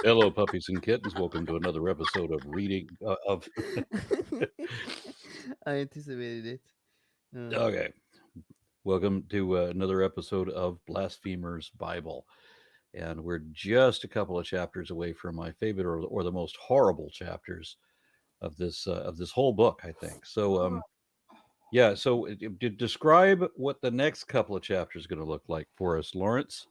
Hello, puppies and kittens. Welcome to another episode of reading of. I anticipated it. Okay, welcome to another episode of Blasphemers Bible, and we're just a couple of chapters away from my favorite or the most horrible chapters of this whole book, I think. So, yeah. So, describe what the next couple of chapters are going to look like for us, Lawrence.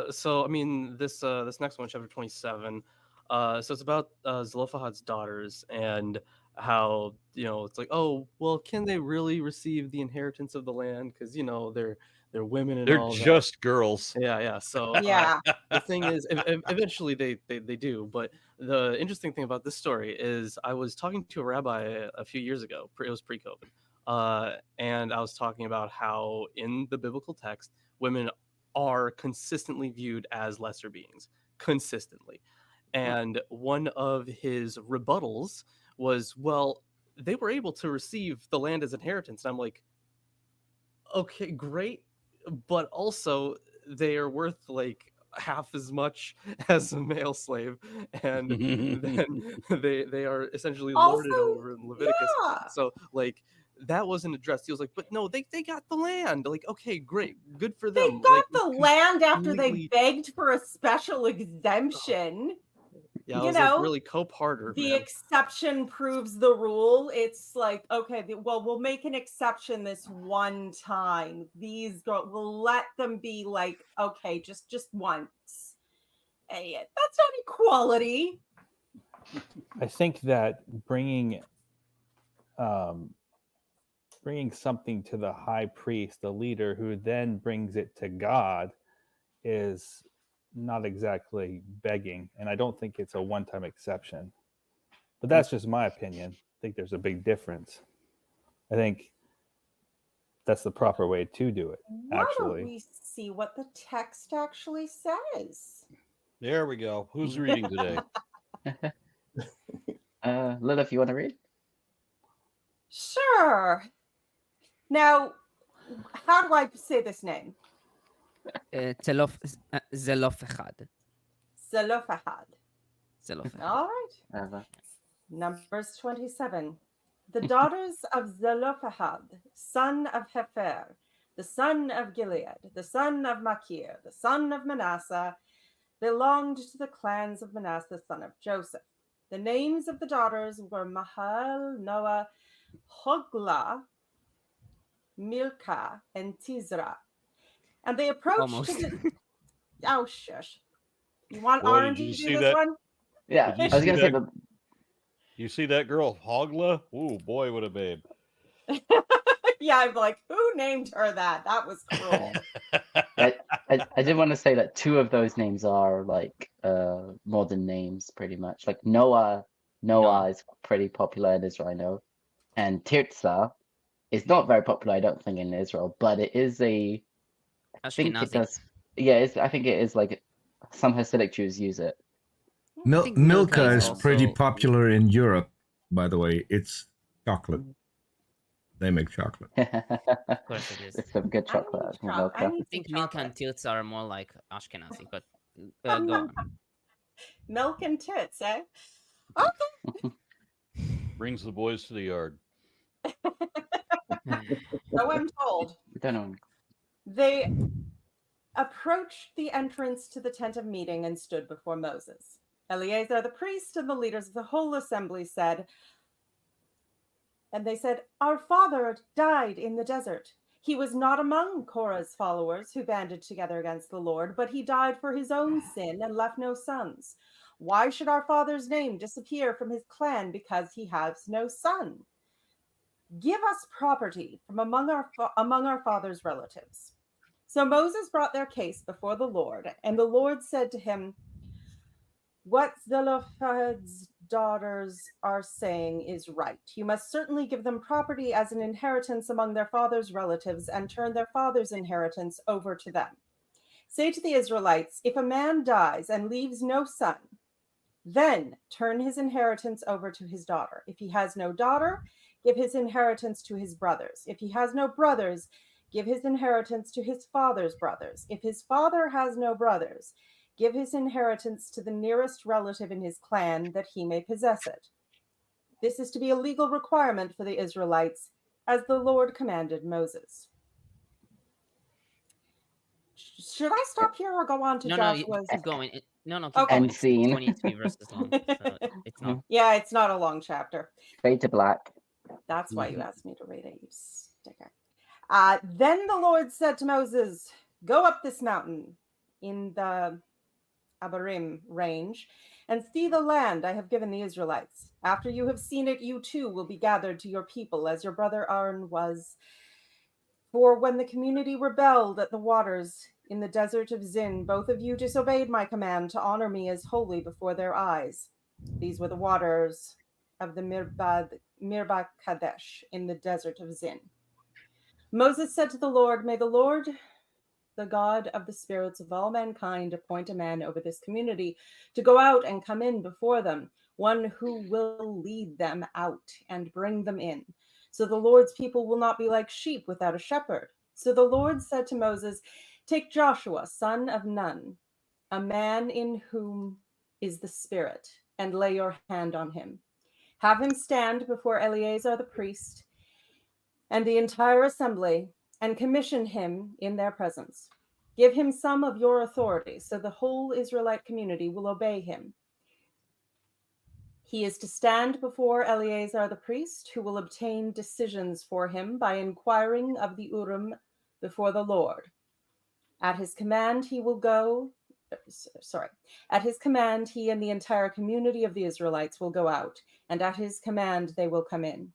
So I mean, this next one, chapter 27. So it's about Zelophehad's daughters and how it's like, oh well, can they really receive the inheritance of the land? Because they're women and They're all that. just girls. Yeah. So Yeah. the thing is, eventually they do. But the interesting thing about this story is, I was talking to a rabbi a few years ago. It was pre-COVID, and I was talking about how in the biblical text, women are consistently viewed as lesser beings, consistently. And one of his rebuttals was, well, they were able to receive the land as inheritance. And I'm like, okay, great, but also they are worth like half as much as a male slave, and then they are essentially lorded Also, over in Leviticus. yeah. So like, that wasn't addressed. He was like, but no, they got the land. Like, okay, great, good for They them. got Like, the land after they completely- begged for a special exemption. Yeah, I you was know, like, really co-parter, The man. exception proves the rule. It's like, okay, well, we'll make an exception this one time. These girls, we'll let them be like, okay, just once. Hey, that's not equality. I think that bringing something to the high priest, the leader, who then brings it to God, is not exactly begging, and I don't think it's a one-time exception. But that's just my opinion. I think there's a big difference. I think that's the proper way to do it. Why Actually, don't we see what the text actually says? There we go. Who's reading today? Lilith, you want to read? Sure. Now, how do I say this name? Zelophehad. Zelophehad. Zelophehad. All right. Numbers 27. The daughters of Zelophehad, son of Hefer, the son of Gilead, the son of Machir, the son of Manasseh, belonged to the clans of Manasseh, son of Joseph. The names of the daughters were Mahal, Noah, Hoglah, Milcah, and Tizra. And they approached Almost. Oh, shush. You want Boy, R&D did to you do see this that? one? Yeah, Did you I was see gonna say that? You see that girl, Hogla? Ooh, boy, what a babe. Yeah, I'm like, who named her that? That was cruel. I did want to say that two of those names are like modern names, pretty much. Like Noah is pretty popular in Israel, I know, and Tirza is not very popular, I don't think, in Israel, but it is a. I think it Ashkenazi. does. Yeah, I think it is like some Hasidic Jews use it. I think Milka is also- pretty popular in Europe, by the way. It's chocolate. They make chocolate. Of course it is. It's some good chocolate. I need Milka. I I need think some milk and chocolate. tits are more like Ashkenazi, but go on. Milk and tits, eh? Brings the boys to the yard. So I'm told. I don't know. They approached the entrance to the tent of meeting and stood before Moses. Eleazar the priest and the leaders of the whole assembly said, our father died in the desert. He was not among Korah's followers who banded together against the Lord, but he died for his own sin and left no sons. Why should our father's name disappear from his clan because he has no son? Give us property from among our father's relatives. So Moses brought their case before the Lord, and the Lord said to him, what Zelophehad's daughters are saying is right. You must certainly give them property as an inheritance among their father's relatives and turn their father's inheritance over to them. Say to the Israelites, if a man dies and leaves no son, then turn his inheritance over to his daughter. If he has no daughter, give his inheritance to his brothers. If he has no brothers, give his inheritance to his father's brothers. If his father has no brothers, give his inheritance to the nearest relative in his clan that he may possess it. This is to be a legal requirement for the Israelites, as the Lord commanded Moses. Should I stop here or go on to No, Joshua's? keep going. Keep Okay. going. End It's scene. 23 verses long, so it's not. Yeah, it's not a long chapter. Fade to black. That's why you asked me to read it, you sticker. Then the Lord said to Moses, go up this mountain in the Abarim range and see the land I have given the Israelites. After you have seen it, you too will be gathered to your people as your brother Aaron was. For when the community rebelled at the waters in the desert of Zin, both of you disobeyed my command to honor me as holy before their eyes. These were the waters of the Mirba Kadesh in the desert of Zin. Moses said to the Lord, may the Lord, the God of the spirits of all mankind, appoint a man over this community to go out and come in before them, one who will lead them out and bring them in. So the Lord's people will not be like sheep without a shepherd. So the Lord said to Moses, take Joshua, son of Nun, a man in whom is the Spirit, and lay your hand on him. Have him stand before Eleazar the priest and the entire assembly, and commission him in their presence. Give him some of your authority, so the whole Israelite community will obey him. He is to stand before Eleazar the priest, who will obtain decisions for him by inquiring of the Urim before the Lord. At his command, he will go. At his command, he and the entire community of the Israelites will go out, and at his command, they will come in.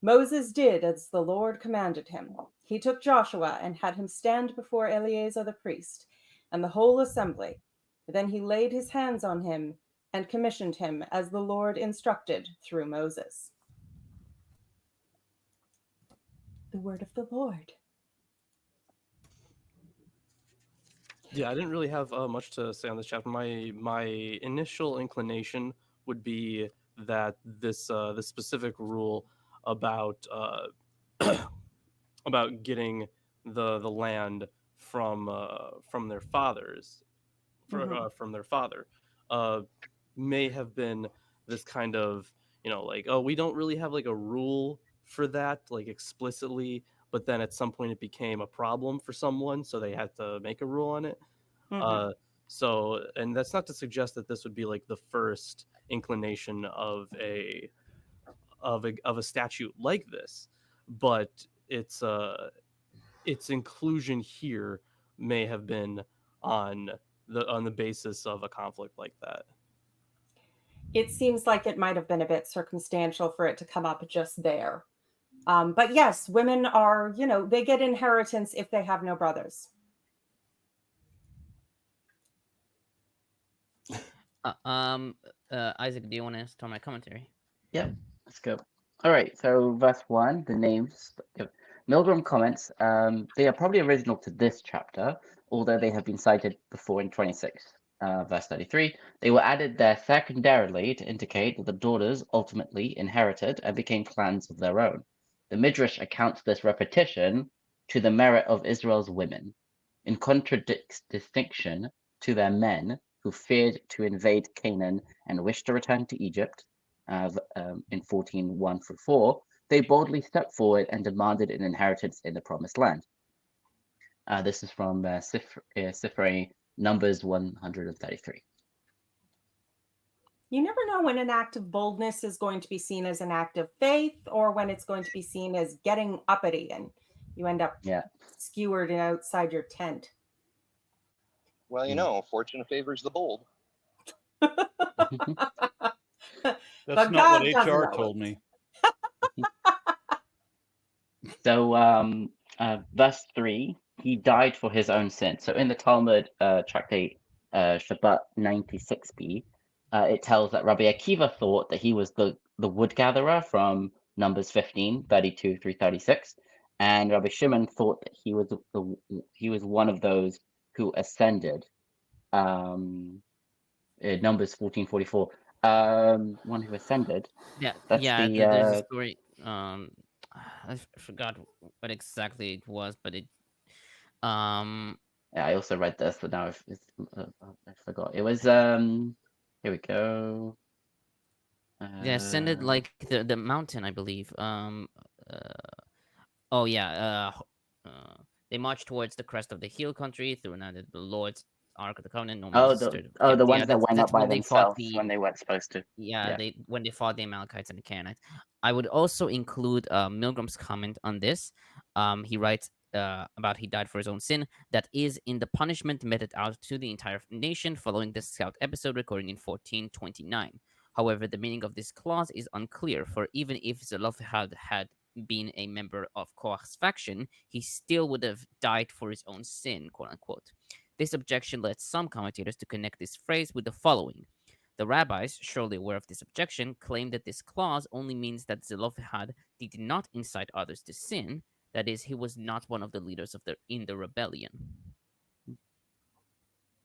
Moses did as the Lord commanded him. He took Joshua and had him stand before Eleazar the priest and the whole assembly. Then he laid his hands on him and commissioned him as the Lord instructed through Moses. The word of the Lord. Yeah, I didn't really have much to say on this chapter. My initial inclination would be that this specific rule about about getting the land from their fathers from their father may have been this kind of, like, oh, we don't really have like a rule for that, like explicitly, but then at some point it became a problem for someone, so they had to make a rule on it. So, and that's not to suggest that this would be like the first inclination of a statute like this, but its inclusion here may have been on the basis of a conflict like that. It seems like it might have been a bit circumstantial for it to come up just there. But yes, women are, they get inheritance if they have no brothers. Isaac, do you want to start my commentary? Yeah, let's go. All right, so verse 1, the names. Milgram comments, they are probably original to this chapter, although they have been cited before in 26. Verse 33, they were added there secondarily to indicate that the daughters ultimately inherited and became clans of their own. The Midrash accounts this repetition to the merit of Israel's women, in contradistinction to their men who feared to invade Canaan and wished to return to Egypt. In 14:1-4, they boldly stepped forward and demanded an inheritance in the Promised Land. This is from Sefer Numbers 133. You never know when an act of boldness is going to be seen as an act of faith or when it's going to be seen as getting uppity and you end up skewered and outside your tent. Well, fortune favors the bold. That's not what HR told me. So, verse 3, he died for his own sin. So in the Talmud tractate Shabbat 96b, it tells that Rabbi Akiva thought that he was the wood gatherer from Numbers 15:32-36, and Rabbi Shimon thought that he was one of those who ascended. Numbers 14:44. One who ascended. Yeah, That's there's a story. I forgot what exactly it was, but it Yeah, I also read this, but now I forgot. It was here we go. They ascended like the mountain, I believe. Oh yeah. They marched towards the crest of the hill country through the Lord's Ark of the Covenant. The ones that went up by when they fought themselves when they weren't supposed to. Yeah, when they fought the Amalekites and the Canaanites. I would also include Milgram's comment on this. He writes about he died for his own sin. That is in the punishment meted out to the entire nation following the Scout episode recording in 1429. However, the meaning of this clause is unclear, for even if Zelophehad had been a member of Korach's faction, he still would have died for his own sin, quote unquote. This objection led some commentators to connect this phrase with the following. The rabbis, surely aware of this objection, claim that this clause only means that Zelophehad did not incite others to sin, that is, he was not one of the leaders in the rebellion.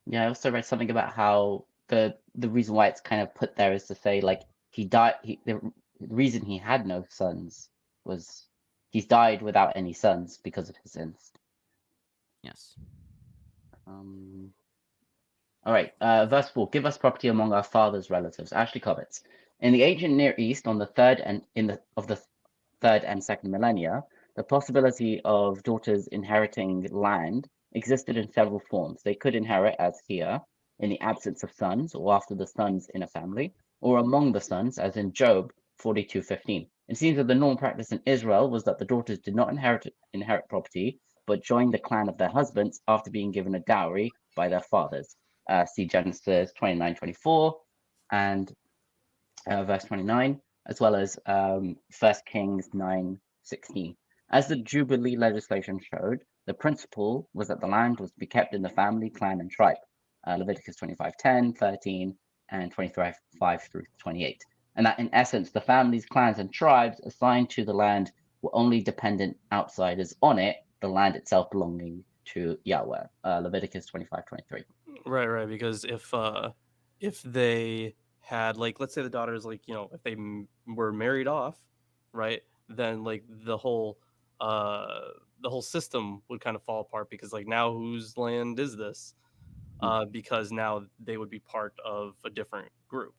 Yeah, I also read something about how the reason why it's kind of put there is to say like he died. The reason he had no sons was he's died without any sons because of his sins. Yes. All right, verse 4. Give us property among our father's relatives. Ashley comments. In the ancient Near East, on the third and second millennia, the possibility of daughters inheriting land existed in several forms. They could inherit as here, in the absence of sons, or after the sons in a family, or among the sons, as in Job 42:15. It seems that the normal practice in Israel was that the daughters did not inherit property, but joined the clan of their husbands after being given a dowry by their fathers. See Genesis 29:24 and verse 29, as well as 1 Kings 9:16. As the Jubilee legislation showed, the principle was that the land was to be kept in the family, clan, and tribe. Leviticus 25:10, 13, and 25 through 28. And that in essence, the families, clans, and tribes assigned to the land were only dependent outsiders on it, the land itself belonging to Yahweh. Leviticus 25:23. Right. Because if they had, like, let's say the daughters, like, if they were married off, right, then like the whole system would kind of fall apart, because like now whose land is this? Because now they would be part of a different group.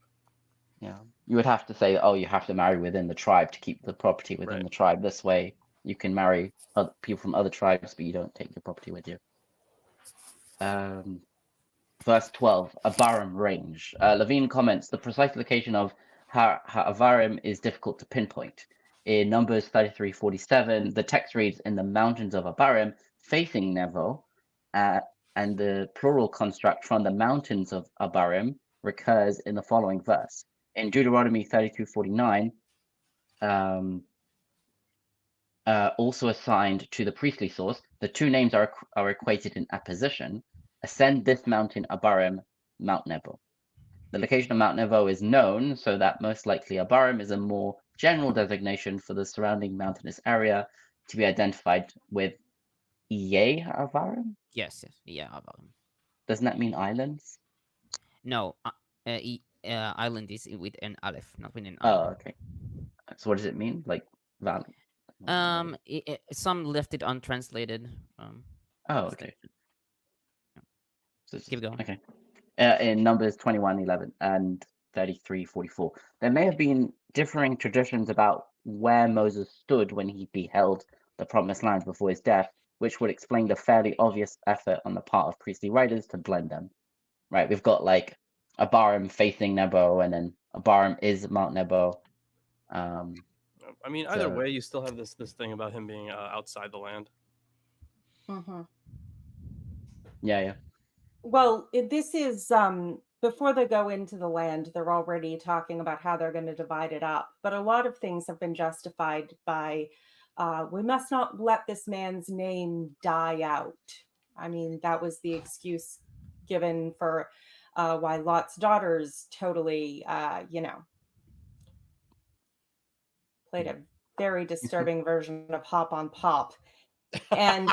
Yeah, you would have to say, oh, you have to marry within the tribe to keep the property within the tribe. This way, you can marry other people from other tribes, but you don't take your property with you. Verse 12, Abarim range. Levine comments, the precise location of Abarim is difficult to pinpoint. In Numbers 33:47, the text reads, in the mountains of Abarim, facing Nevo, and the plural construct from the mountains of Abarim recurs in the following verse. In Deuteronomy 32:49, also assigned to the priestly source, the two names are equated in apposition. Ascend this mountain Abarim, Mount Nebo. The location of Mount Nebo is known, so that most likely Abarim is a more general designation for the surrounding mountainous area to be identified with Iye Abarim? Yes, yeah, Abarim. Doesn't that mean islands? No, island is with an aleph, not with an Oh, aleph. okay. So what does it mean? Like valley? Some left it untranslated. Oh, okay. Keep going. Okay. In Numbers 21:11 and 33:44, there may have been differing traditions about where Moses stood when he beheld the promised land before his death, which would explain the fairly obvious effort on the part of priestly writers to blend them. Right, we've got like Abarim facing Nebo, and then Abarim is Mount Nebo. I mean, either way, you still have this thing about him being outside the land. Mm-hmm. Yeah. Well, this is before they go into the land, they're already talking about how they're going to divide it up. But a lot of things have been justified by we must not let this man's name die out. I mean, that was the excuse given for why Lot's daughters totally, played a very disturbing version of Hop on Pop. And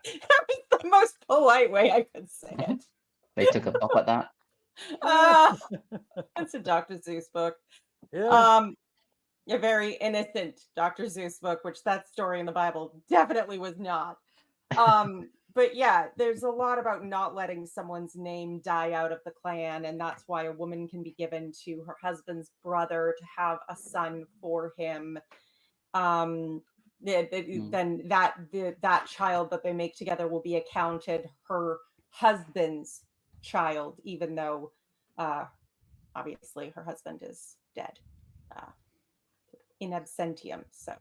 that was the most polite way I could say it. They took a pop at that. That's a Dr. Seuss book. Yeah. A very innocent Dr. Seuss book, which that story in the Bible definitely was not. But yeah, there's a lot about not letting someone's name die out of the clan, and that's why a woman can be given to her husband's brother to have a son for him. Then that child that they make together will be accounted her husband's child, even though obviously her husband is dead in absentium. So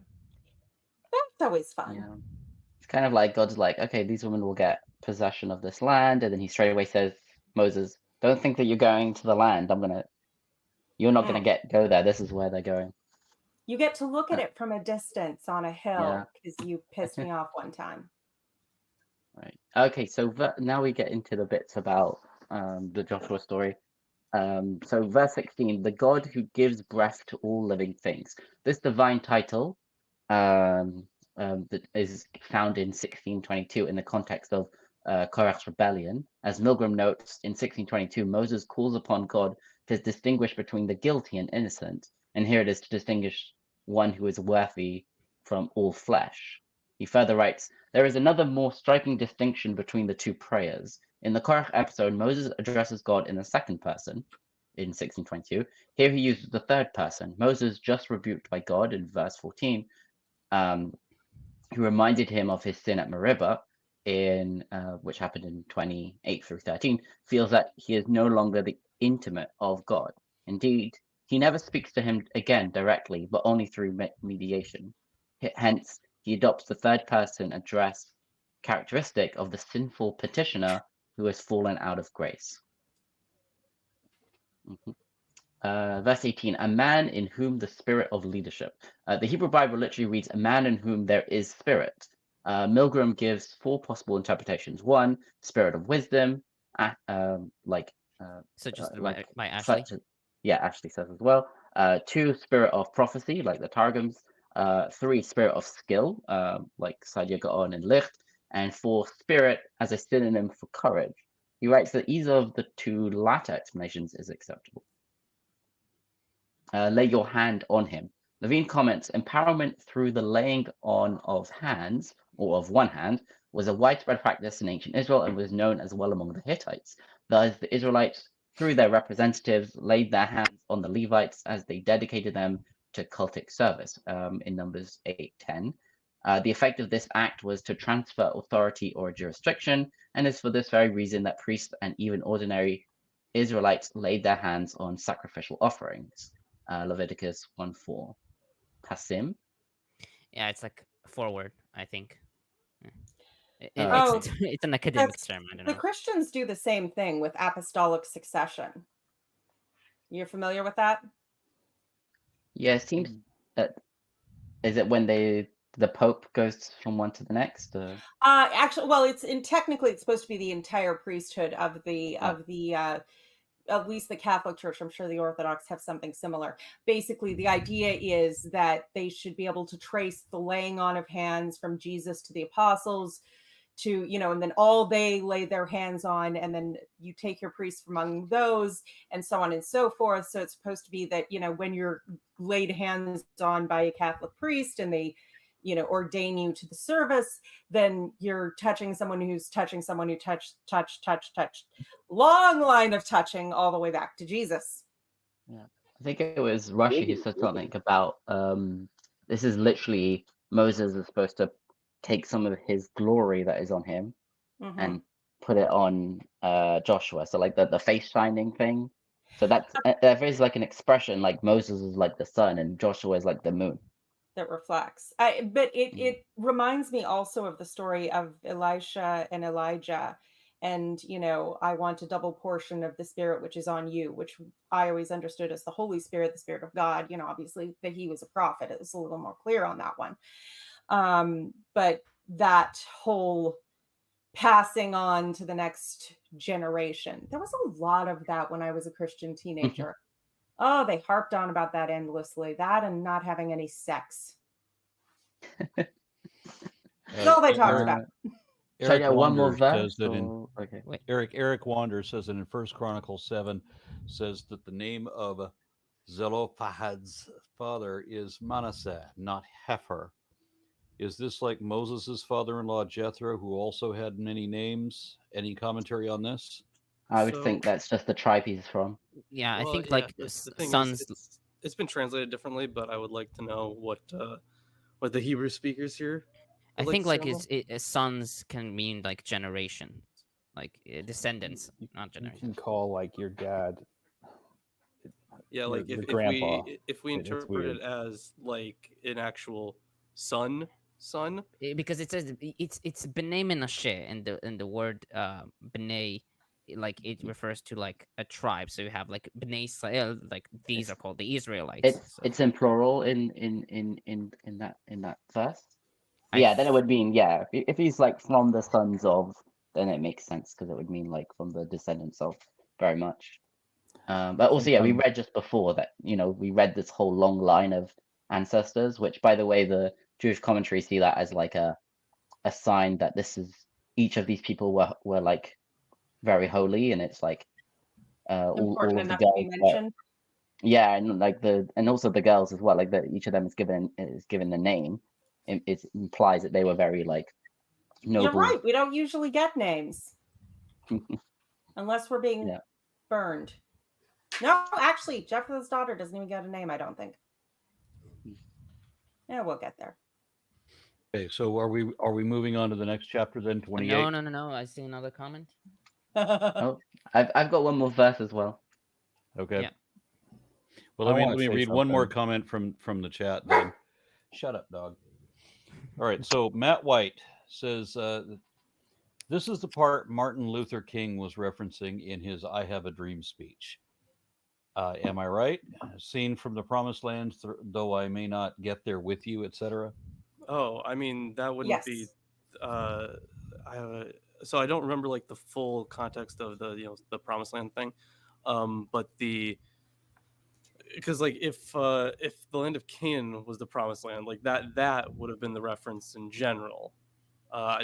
that's always fun. Yeah. It's kind of like God's like, okay, these women will get possession of this land, and then he straight away says, Moses, don't think that you're going to the land. You're not gonna go there. This is where they're going. You get to look at it from a distance on a hill Yeah. because you pissed me off one time. Right. Okay, so now we get into the bits about the Joshua story. So verse 16, the God who gives breath to all living things. This divine title that is found in 1622 in the context of Korach's rebellion. As Milgram notes, in 1622, Moses calls upon God to distinguish between the guilty and innocent, and here it is to distinguish one who is worthy from all flesh. He further writes, there is another more striking distinction between the two prayers. In the Korach episode, Moses addresses God in the second person in 1622. Here he uses the third person. Moses, just rebuked by God in verse 14, who reminded him of his sin at Meribah, which happened in 28 through 13, feels that he is no longer the intimate of God. Indeed, he never speaks to him again directly, but only through mediation. Hence, he adopts the third person address characteristic of the sinful petitioner who has fallen out of grace. Verse 18, a man in whom the spirit of leadership. The Hebrew Bible literally reads, a man in whom there is spirit. Milgram gives four possible interpretations. One, spirit of wisdom, such as by Ashley. Ashley says as well. Two, spirit of prophecy, like the Targums. Three, spirit of skill, like Sadia Gaon and Licht. And four, spirit as a synonym for courage. He writes that either of the two latter explanations is acceptable. Lay your hand on him. Levine comments, empowerment through the laying on of hands, or of one hand, was a widespread practice in ancient Israel and was known as well among the Hittites. Thus, the Israelites, through their representatives, laid their hands on the Levites as they dedicated them to cultic service, in Numbers 8:10. The effect of this act was to transfer authority or jurisdiction, and it's for this very reason that priests and even ordinary Israelites laid their hands on sacrificial offerings. Leviticus 1:4. Pasim. Yeah, it's like forward, I think. Oh, it's an academic term. I don't know. The Christians do the same thing with apostolic succession. You're familiar with that? Yeah, it seems that is it when the Pope goes from one to the next? Actually, well, technically it's supposed to be the entire priesthood of the at least the Catholic Church. I'm sure the Orthodox have something similar. Basically, the idea is that they should be able to trace the laying on of hands from Jesus to the apostles to, and then all they lay their hands on, and then you take your priests from among those, and so on and so forth. So it's supposed to be that, when you're laid hands on by a Catholic priest and they ordain you to the service, then you're touching someone who's touching someone who touched. Long line of touching all the way back to Jesus. Yeah, I think it was Rashi who said something about this is literally Moses is supposed to take some of his glory that is on him and put it on Joshua. So like the face shining thing. So that's there is like an expression like Moses is like the sun and Joshua is like the moon. That reflects. But it reminds me also of the story of Elisha and Elijah. And, I want a double portion of the Spirit which is on you, which I always understood as the Holy Spirit, the Spirit of God. Obviously that he was a prophet. It was a little more clear on that one. But that whole passing on to the next generation, there was a lot of that when I was a Christian teenager. Oh, they harped on about that endlessly. That and not having any sex. That's all they talked about. Should I get one more verse? Eric Wander says that in 1 Chronicles 7 says that the name of Zelophehad's father is Manasseh, not Heifer. Is this like Moses' father-in-law Jethro, who also had many names? Any commentary on this? I would So, think that's just the tribe he's from. Yeah, I well, think yeah, like the thing sons. is, it's been translated differently, but I would like to know what the Hebrew speakers here. I would like think to say like on that. sons can mean like generation, like descendants, not You generation. can call like your dad Yeah, your- like the if grandpa. if we It's interpret weird. it as like an actual son, Because it says it's b'nai menashe, and the word b'nai, like it refers to like a tribe. So you have like b'nai Israel, like these are called the Israelites. So It's in plural in that verse. I Yeah, then it would mean, yeah, if he's like from the sons of, then it makes sense because it would mean like from the descendants of, very much. But also, yeah, we Sometimes- read just before that, we read this whole long line of ancestors, which, by the way, the Jewish commentaries see that as like a sign that each of these people were like very holy, and it's like all Important of the enough to be girls mentioned. yeah, and like and also the girls as well, like that each of them is given the name. It implies that they were very like You're noble. right. We don't usually get names unless we're being Yeah. burned. No, actually, Jephthah's daughter doesn't even get a name, I don't think. Yeah, we'll get there. Okay, so are we moving on to the next chapter then? 28. no. I see another comment. Oh, I've got one more verse as well. Okay. Yeah. Well, I let wanna me say read one more something. comment from the chat then. Shut up, dog. All right. So Matt White says this is the part Martin Luther King was referencing in his "I Have a Dream" speech. Am I right? Seen from the promised land, though I may not get there with you, etc. Oh, I mean that wouldn't be. Yes. I have a, so I don't remember like the full context of the promised land thing, but because like if the land of Canaan was the promised land, like that would have been the reference in general.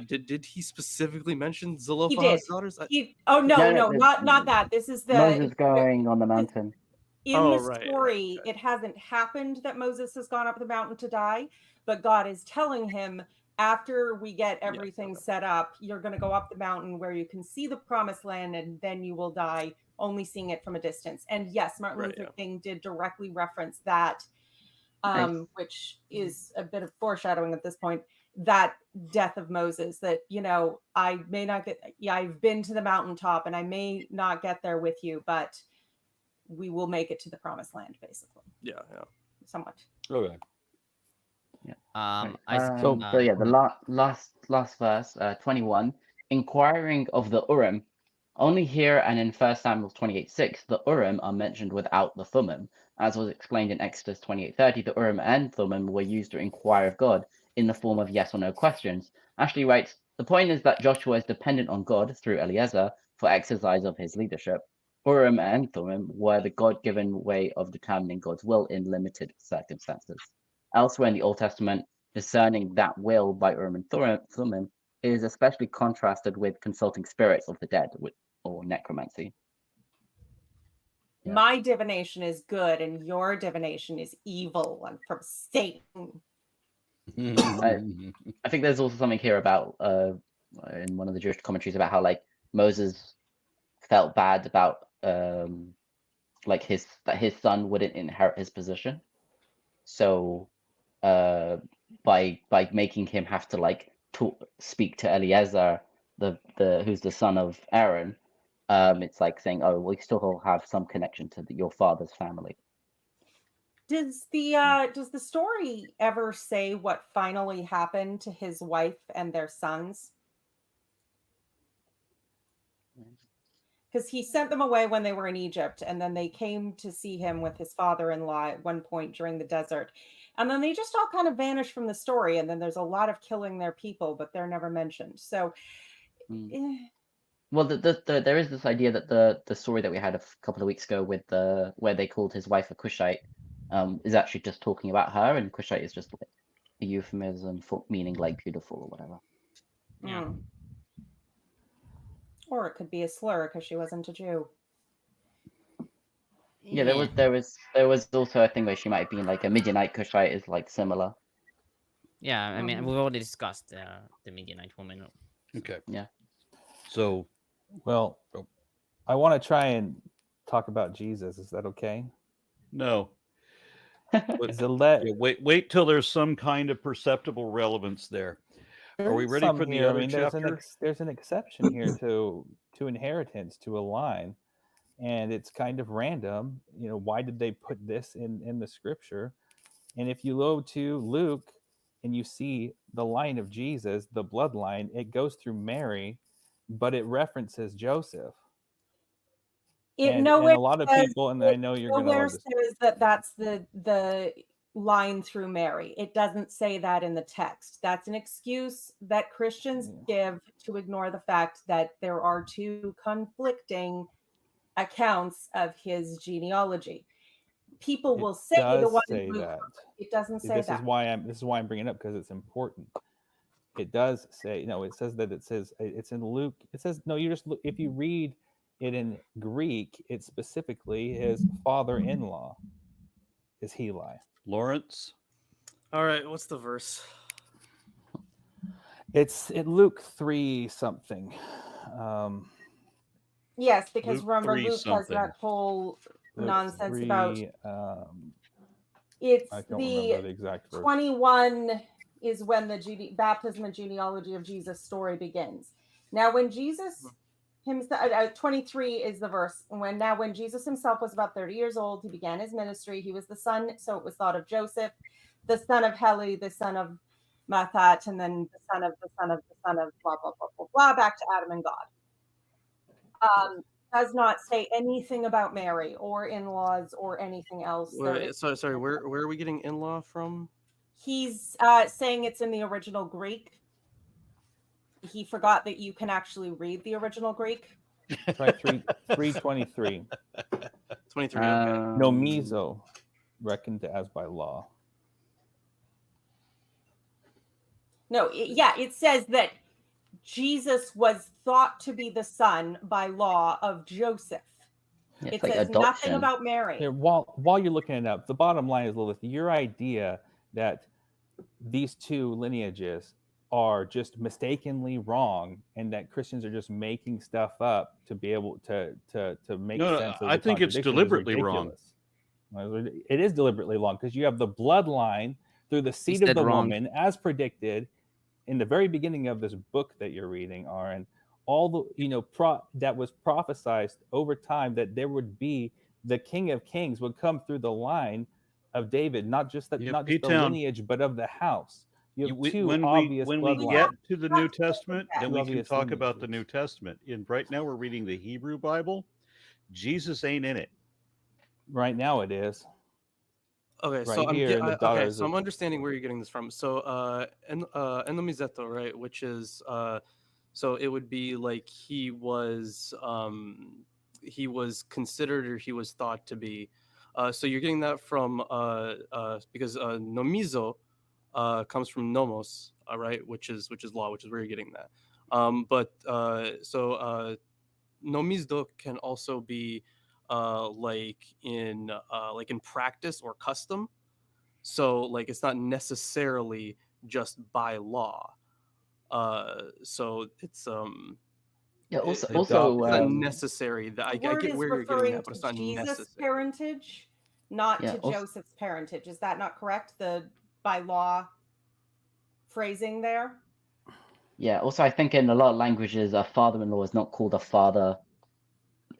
Did he specifically mention He did. Zelophehad's daughters? Oh no, No, no, no, not that. This is Moses going on the mountain. in Oh, the right, story, okay. it hasn't happened that Moses has gone up the mountain to die, but God is telling him after we get everything okay. set up, you're going to go up the mountain where you can see the promised land and then you will die only seeing it from a distance. And yes, Martin Right, Luther King did directly reference that, Nice. which is a bit of foreshadowing at this point, that death of Moses, that, I may not get, I've been to the mountaintop and I may not get there with you, but we will make it to the promised land, basically. Yeah. Somewhat. Okay. I So yeah, the last verse, 21. Inquiring of the Urim, only here and in 1 Samuel 28:6, the Urim are mentioned without the Thummim. As was explained in Exodus 28:30, the Urim and Thummim were used to inquire of God in the form of yes or no questions. Ashley writes, the point is that Joshua is dependent on God through Eliezer for exercise of his leadership. Urim and Thummim were the God-given way of determining God's will in limited circumstances. Elsewhere in the Old Testament, discerning that will by Urim and Thummim is especially contrasted with consulting spirits of the dead or necromancy. Yeah. My divination is good and your divination is evil and from Satan. I think there's also something here about in one of the Jewish commentaries about how like Moses felt bad about like that his son wouldn't inherit his position. So by making him have to like speak to Eliezer, the who's the son of Aaron, it's like saying, oh, we still have some connection to your father's family. Does the story ever say what finally happened to his wife and their sons? Because he sent them away when they were in Egypt, and then they came to see him with his father-in-law at one point during the desert. And then they just all kind of vanished from the story. And then there's a lot of killing their people, but they're never mentioned. So, Well, there is this idea that the story that we had a couple of weeks ago with where they called his wife a Cushite, is actually just talking about her, and Cushite is just like a euphemism for meaning like beautiful or whatever. Yeah. Or it could be a slur because she wasn't a Jew. Yeah, there was also a thing where she might have been like a Midianite Cushite is like similar. Yeah, I mean, we've already discussed the Midianite woman. Okay. Yeah. So, Well, I want to try and talk about Jesus. Is that okay? no. Is the Yeah, wait till there's some kind of perceptible relevance there. Are we ready for the other chapter? There's an exception here to inheritance, to a line, and it's kind of random. You know, why did they put this in the scripture? And if you go to Luke and you see the line of Jesus, the bloodline, it goes through Mary, but it references Joseph. And a lot of people, and I know you're going to love this. Nowhere says that that's the line through Mary. It doesn't say that in the text. That's an excuse that Christians give to ignore the fact that there are two conflicting accounts of his genealogy. People will say the one say that. It doesn't say this that. This is why I'm bringing it up, because it's important. It does say, it says that it's in Luke. It says, no, you just look, if you read it in Greek, it specifically his father-in-law is Heli. Lawrence? All right, what's the verse? It's in Luke 3 something. Yes, because Luke remember, 3 Luke has that whole nonsense 3, about I don't remember the exact verse. 21 is when the baptism and genealogy of Jesus story begins. Now, when Jesus himself, 23 is the verse. When Jesus himself was about 30 years old, he began his ministry. He was the son, so it was thought of Joseph, the son of Heli, the son of Mathat, and then the son of blah, blah, blah, blah, blah, back to Adam and God. Does not say anything about Mary or in-laws or anything else. Sorry, where are we getting in-law from? He's saying it's in the original Greek. He forgot that you can actually read the original Greek. Try 323. 23. Okay. Nomizo, reckoned as by law. No, it says that Jesus was thought to be the son by law of Joseph. Yeah, it like says adoption. nothing about Mary. Here, while you're looking it up, the bottom line is, Lilith, your idea that these two lineages are just mistakenly wrong and that Christians are just making stuff up to be able to make sense of the I think it's deliberately wrong. It is deliberately wrong, because you have the bloodline through the seed of the woman, as predicted in the very beginning of this book that you're reading, Aaron. All the that was prophesied over time, that there would be the King of Kings would come through the line of David, not just the lineage, but of the house. You have two obvious when bloodlines. we get to the New Testament, then we can obvious talk about lineages. the New Testament. Right now, we're reading the Hebrew Bible. Jesus ain't in it. Right now, it is. Okay, Right so here, so I'm understanding where you're getting this from. So, Enomizeto, right, which is so it would be like he was considered, or he was thought to be. So you're getting that from because nomizo comes from nomos, right, which is law, which is where you're getting that. But nomizdo can also be like in practice or custom. So like it's not necessarily just by law. So it's Also, it's not necessary. That I get where you're getting that, but it's not Jesus' necessary. parentage, not to Joseph's parentage. Is that not correct? The by law phrasing there. Yeah. Also, I think in a lot of languages, a father-in-law is not called a father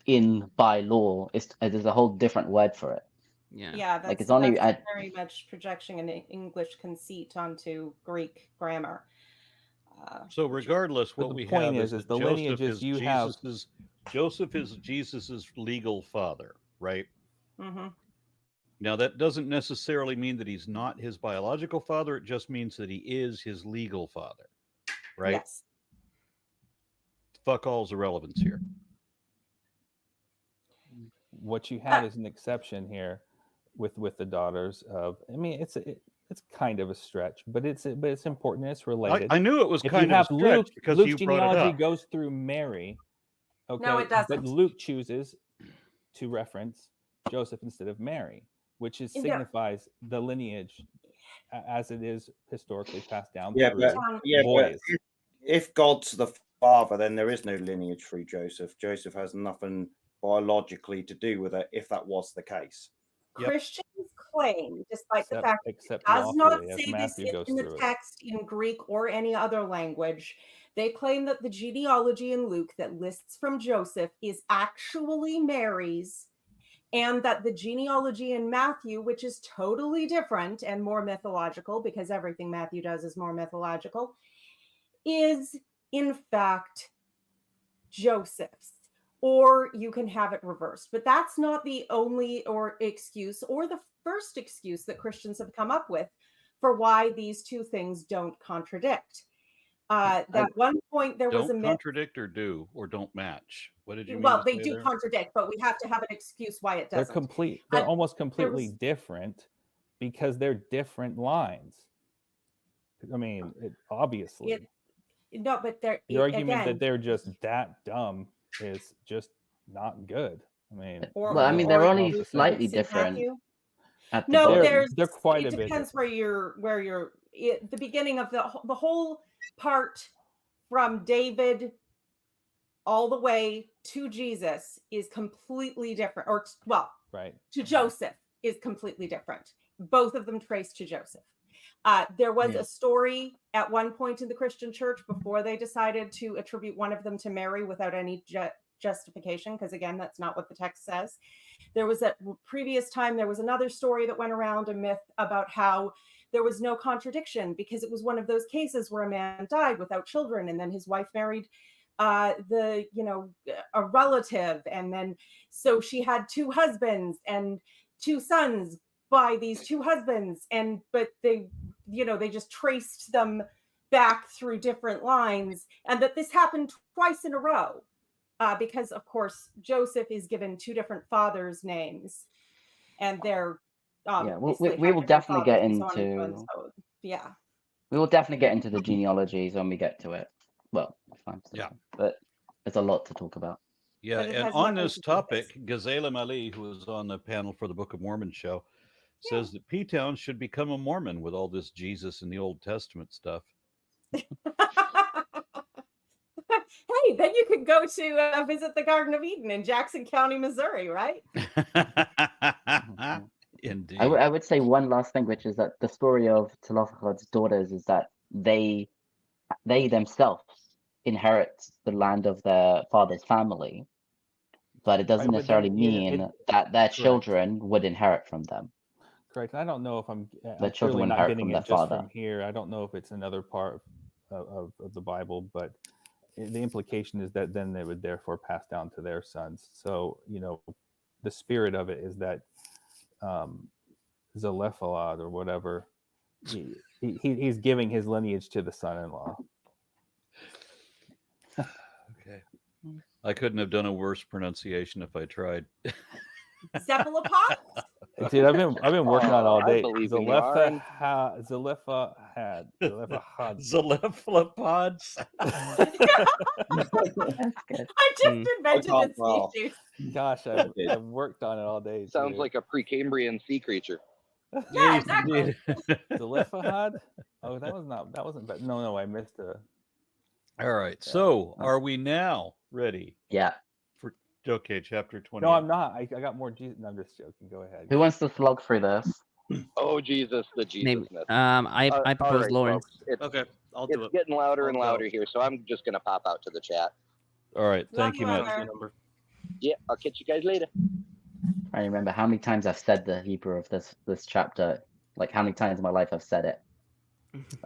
in by law. There's a whole different word for it. Yeah, that's very much projecting an English conceit onto Greek grammar. So regardless, what we have is the lineages you have. Joseph is Jesus's legal father, right? Mm-hmm. Now that doesn't necessarily mean that he's not his biological father. It just means that he is his legal father, right? Yes. Fuck all's irrelevance here. What you have is an exception here with the daughters of. I mean, it's kind of a stretch, but it's important. It's related. I knew it was if kind of a stretch because Luke's you brought genealogy it up. goes through Mary. Okay, no, it doesn't. But Luke chooses to reference Joseph instead of Mary, which is Yeah. signifies the lineage as it is historically passed down Yeah, through but boys. if God's the father, then there is no lineage through Joseph. Joseph has nothing biologically to do with it, if that was the case. Yep. Christians claim, despite the Except- fact except it does not lawfully, as say this Matthew goes in the through it. text in Greek or any other language, they claim that the genealogy in Luke that lists from Joseph is actually Mary's, and that the genealogy in Matthew, which is totally different and more mythological, because everything Matthew does is more mythological, is in fact Joseph's. Or you can have it reversed. But that's not the only excuse or the first excuse that Christians have come up with for why these two things don't contradict. At one point, there was a Don't myth. contradict or do or don't match. What did you mean? Well, to they say do there? contradict, but we have to have an excuse why it They're doesn't. complete. They're almost completely was- different because they're different lines. I mean, obviously, No, but they're the argument again, that they're just that dumb is just not good. I mean, Well, I mean, they're or only Luke slightly St. different. Matthew. At the No, bottom. they're quite it a bit depends different. where you're the beginning of the whole part from David all the way to Jesus is completely different, or well, Right. to Joseph is completely different. Both of them trace to Joseph. There was a story at one point in the Christian church before they decided to attribute one of them to Mary without any justification, because again, that's not what the text says. There was a previous time, there was another story that went around, a myth about how there was no contradiction because it was one of those cases where a man died without children and then his wife married a relative, and then so she had two husbands and two sons by these two husbands, but they just traced them back through different lines, and that this happened twice in a row because of course Joseph is given two different fathers' names, and they're we will definitely get into yeah, we will definitely get into the genealogies when we get to it. Well, fine. Yeah. But there's a lot to talk about. Yeah, But it and has on nothing this to do with topic, Gazela Ali, who was on the panel for the Book of Mormon show, says that P-Town should become a Mormon with all this Jesus and the Old Testament stuff. Hey, then you could go to visit the Garden of Eden in Jackson County, Missouri, right? Indeed. I would say one last thing, which is that the story of Zelophehad's daughters is that they themselves inherit the land of their father's family, but it doesn't Right, but necessarily then, yeah, mean that their correct. children would inherit from them. Correct. I don't know if I'm children clearly not inherit getting from it their just father. from here. I don't know if it's another part of the Bible, but the implication is that then they would therefore pass down to their sons. So, the spirit of it is that Zelophehad or whatever, he's giving his lineage to the son-in-law. Okay. I couldn't have done a worse pronunciation if I tried. Cephalopods? Dude, I've been working on it all I day. believe in you, Aaron. Zelophehad. Zelophehad. That's good. I just invented can't a tell. species. Gosh, I've worked on it all day. Sounds dude. like a Precambrian sea creature. Yeah, exactly. Indeed. Zelophehad? Oh, that wasn't bad. No, I missed a. All right. So are we now ready Yeah. for chapter 20? No, I'm not. I got more Jesus. No, I'm just joking. Go ahead. Who wants to slog through this? Oh, Jesus, the Maybe, Jesus myth. I All propose right, Lawrence. folks, It's, Okay, I'll do it's it. getting louder and I'll go. louder here, so I'm just going to pop out to the chat. All right. Thank you, Love Matt. you, Number. Yeah, I'll catch you guys later. I remember how many times I've said the Hebrew of this chapter. Like how many times in my life I've said it.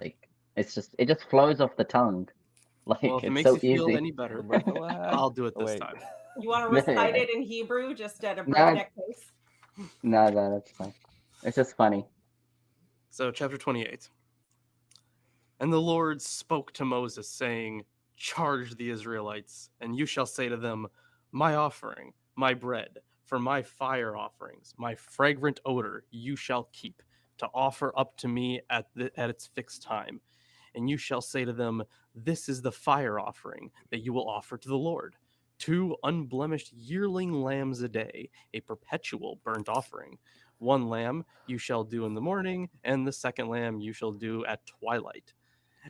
Like it just flows off the tongue. Like Well, if it it's makes so you feel easy. any better, Zelophehad? I'll do it this Wait. time. You want to recite it in Hebrew just at a No. breakneck pace? No, that's fine. It's just funny. So, chapter 28. And the Lord spoke to Moses, saying, Charge the Israelites, and you shall say to them, My offering, my bread, for my fire offerings, my fragrant odor, you shall keep, to offer up to me at its fixed time. And you shall say to them, This is the fire offering that you will offer to the Lord. 2 unblemished yearling lambs a day, a perpetual burnt offering. 1 lamb you shall do in the morning, and the second lamb you shall do at twilight.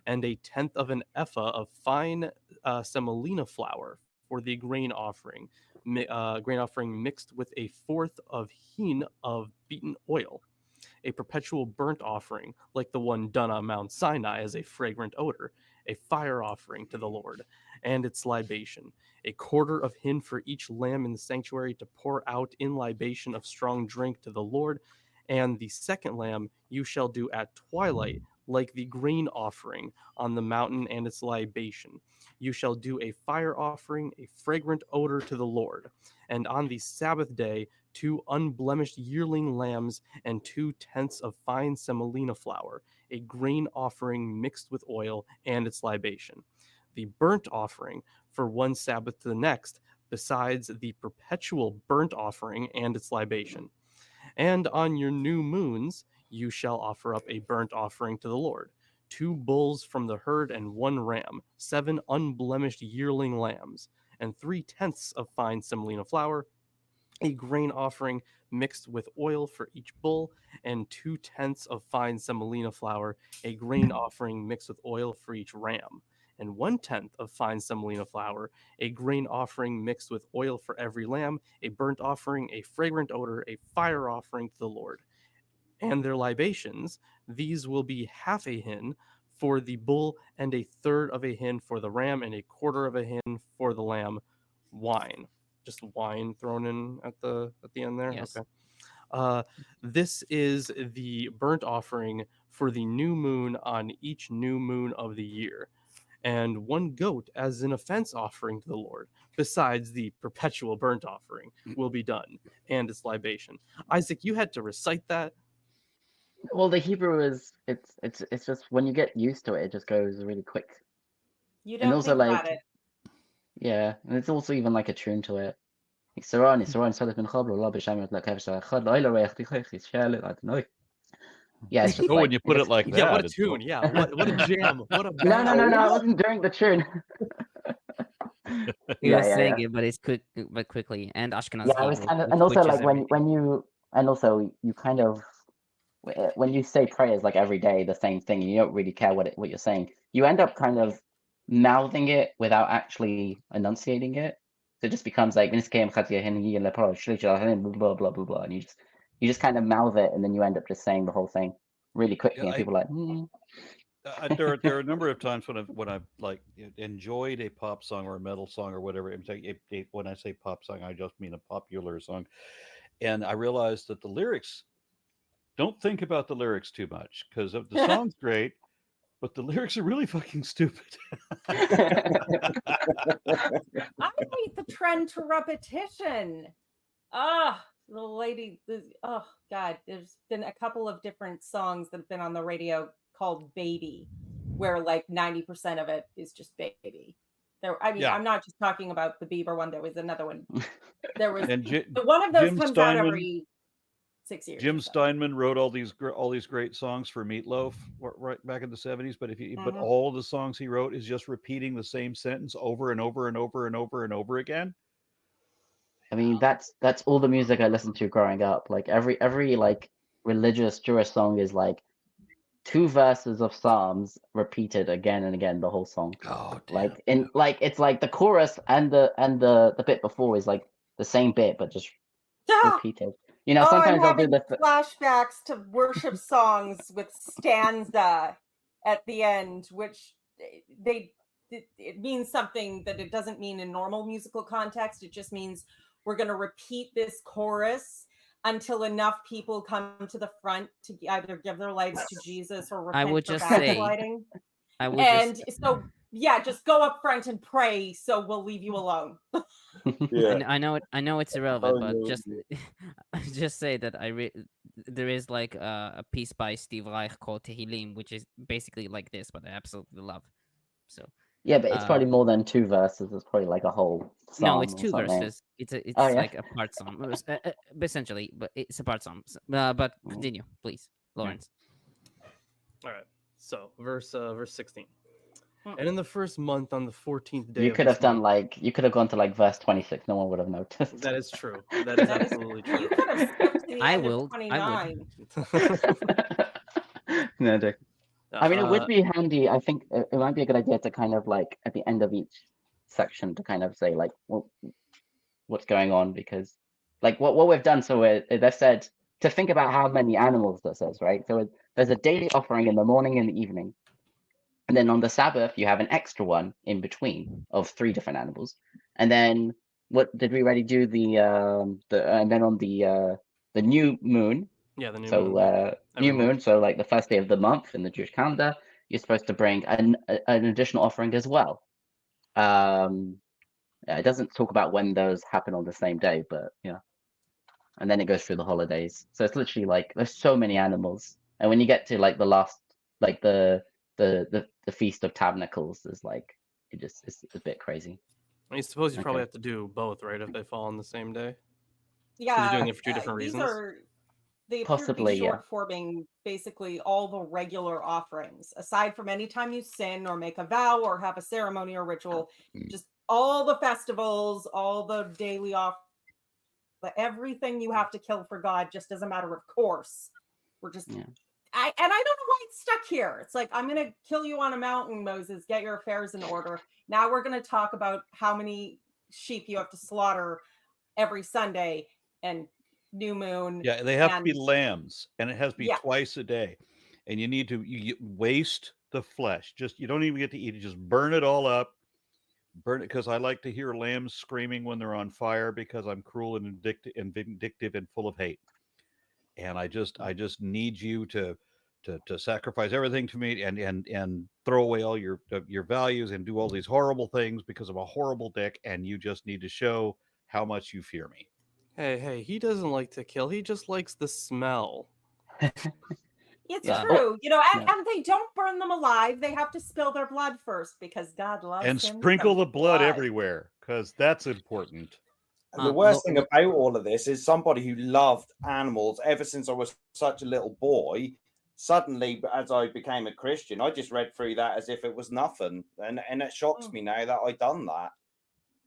And a tenth of an ephah of fine semolina flour for the grain offering, mixed with a fourth of hin of beaten oil, a perpetual burnt offering like the one done on Mount Sinai as a fragrant odor, a fire offering to the Lord, and its libation, a quarter of hin for each lamb in the sanctuary to pour out in libation of strong drink to the Lord, and the second lamb you shall do at twilight, like the grain offering on the mountain and its libation. You shall do a fire offering, a fragrant odor to the Lord. And on the Sabbath day, 2 unblemished yearling lambs and 2/10 of fine semolina flour, a grain offering mixed with oil and its libation. The burnt offering for 1 Sabbath to the next, besides the perpetual burnt offering and its libation. And on your new moons you shall offer up a burnt offering to the Lord, 2 bulls from the herd and 1 ram, 7 unblemished yearling lambs, and 3/10 of fine semolina flour, a grain offering mixed with oil for each bull, and 2/10 of fine semolina flour, a grain offering mixed with oil for each ram, and 1/10 of fine semolina flour, a grain offering mixed with oil for every lamb, a burnt offering, a fragrant odor, a fire offering to the Lord. And their libations, these will be half a hin for the bull, and a third of a hin for the ram, and a quarter of a hin for the lamb. Wine, just wine thrown in at the end there. Yes. Okay. This is the burnt offering for the new moon on each new moon of the year, and 1 goat as an offense offering to the Lord, besides the perpetual burnt offering, will be done, and its libation. Isaac, you had to recite that. Well, the Hebrew is it's just when you get used to it, it just goes really quick. You And don't also, think like, about it. yeah, and it's also even like a tune to it. Like, Sarani, Sadat bin Chablo, La Bishamet, La Kevsa, Chad, Laila, Reich, Tichich, Shell, I don't know. Yeah, it's just Oh, like, when you put it like Yeah, that, what a it's tune. Yeah, what a jam. What a no, ballad. it wasn't during the tune. He Yeah, was yeah, saying yeah. it, but it's quick, but quickly. And Ashkenaz Yeah, I was Hebrew, kind of, which and also switches like when everything. you, and also you kind of, when you say prayers like every day, the same thing, and you don't really care what you're saying, you end up kind of mouthing it without actually enunciating it. So it just becomes like blah blah blah blah blah, and you just kind of mouth it, and then you end up just saying the whole thing really quickly, and people are like, there are a number of times when I've like enjoyed a pop song or a metal song or whatever. When I say pop song, I just mean a popular song, and I realized that the lyrics, don't think about the lyrics too much, because the song's great, but the lyrics are really fucking stupid. I hate the trend to repetition. The lady, oh God, there's been a couple of different songs that have been on the radio called Baby, where like 90% of it is just baby. Yeah. I'm not just talking about the Bieber one. There was another one. There was And one of those Jim comes out Steinman- every 6 years. Jim or so. Steinman wrote all these great songs for Meatloaf right back in the 70s, but all the songs he wrote is just repeating the same sentence over and over and over and over and over again. I mean, that's all the music I listened to growing up. Like every like religious Jewish song is like 2 verses of Psalms repeated again and again the whole song. Oh, Like it's like the chorus and the bit before is like the same bit but just repeated. You know, sometimes I'm I'll do having the flashbacks to worship songs with stanza at the end, which it means something that it doesn't mean in normal musical context. It just means we're going to repeat this chorus until enough people come to the front to either give their lives to Jesus or repent would for just say- backsliding. So yeah, just go up front and pray, so we'll leave you alone. Yeah. And I know it's irrelevant, but no. just say that there is like a piece by Steve Reich called Tehillim, which is basically like this, but I absolutely love. So yeah, but it's probably more than 2 verses. It's probably like a whole song. no, it's or 2 something. verses. It's Oh, yeah? like a part song, essentially, but it's a part song. But continue, please, Lawrence. All right. So verse 16. And in the first month, on the 14th day, You of could this have done month- like you could have gone to like verse 26. No one would have noticed. That is true. That is That is- absolutely You true. could have skipped to the I end will. of I would. 29. No, Dick. I mean, it Uh, would be handy. I think it might be a good idea to kind of like at the end of each section to kind of say like, well, what's going on, because like what we've done. So they've said to think about how many animals this is, right? So there's a daily offering in the morning and the evening, and then on the Sabbath you have an extra one in between of 3 different animals, and then what did we already do and then on the new moon. yeah, the new So moon. new Every moon, month. so like the first day of the month in the Jewish calendar, you're supposed to bring an additional offering as well. It doesn't talk about when those happen on the same day, but yeah. And then it goes through the holidays. So it's literally like there's so many animals, and when you get to like the last, like the Feast of Tabernacles, is like it's a bit crazy. I suppose you probably Okay. have to do both, right? If they fall on the same day. Yeah, doing it for 2 different these reasons? they appear to Possibly, be yeah. short forming basically all the regular offerings, aside from any time you sin or make a vow or have a ceremony or ritual. Just all the festivals, all the daily everything you have to kill for God, just as a matter of course. We're just Yeah. I don't know why it's stuck here. It's like, I'm gonna kill you on a mountain, Moses. Get your affairs in order. Now we're gonna talk about how many sheep you have to slaughter every Sunday and new moon. Yeah, they have to be and lambs, and it has to be Yeah. twice a day. And you need to you waste the flesh. Just you don't even get to eat it. Just burn it all up. Burn it, because I like to hear lambs screaming when they're on fire, because I'm cruel and vindictive and full of hate. And I just need you to sacrifice everything to me and throw away all your values and do all these horrible things because I'm a horrible dick, and you just need to show how much you fear me. Hey, he doesn't like to kill. He just likes the smell. It's Yeah. true, Yeah. and they don't burn them alive. They have to spill their blood first because God loves And him sprinkle some the blood everywhere, because that's important. And the worst Lo- thing about all of this is somebody who loved animals ever since I was such a little boy. Suddenly, as I became a Christian, I just read through that as if it was nothing, and it shocks me now that I've done that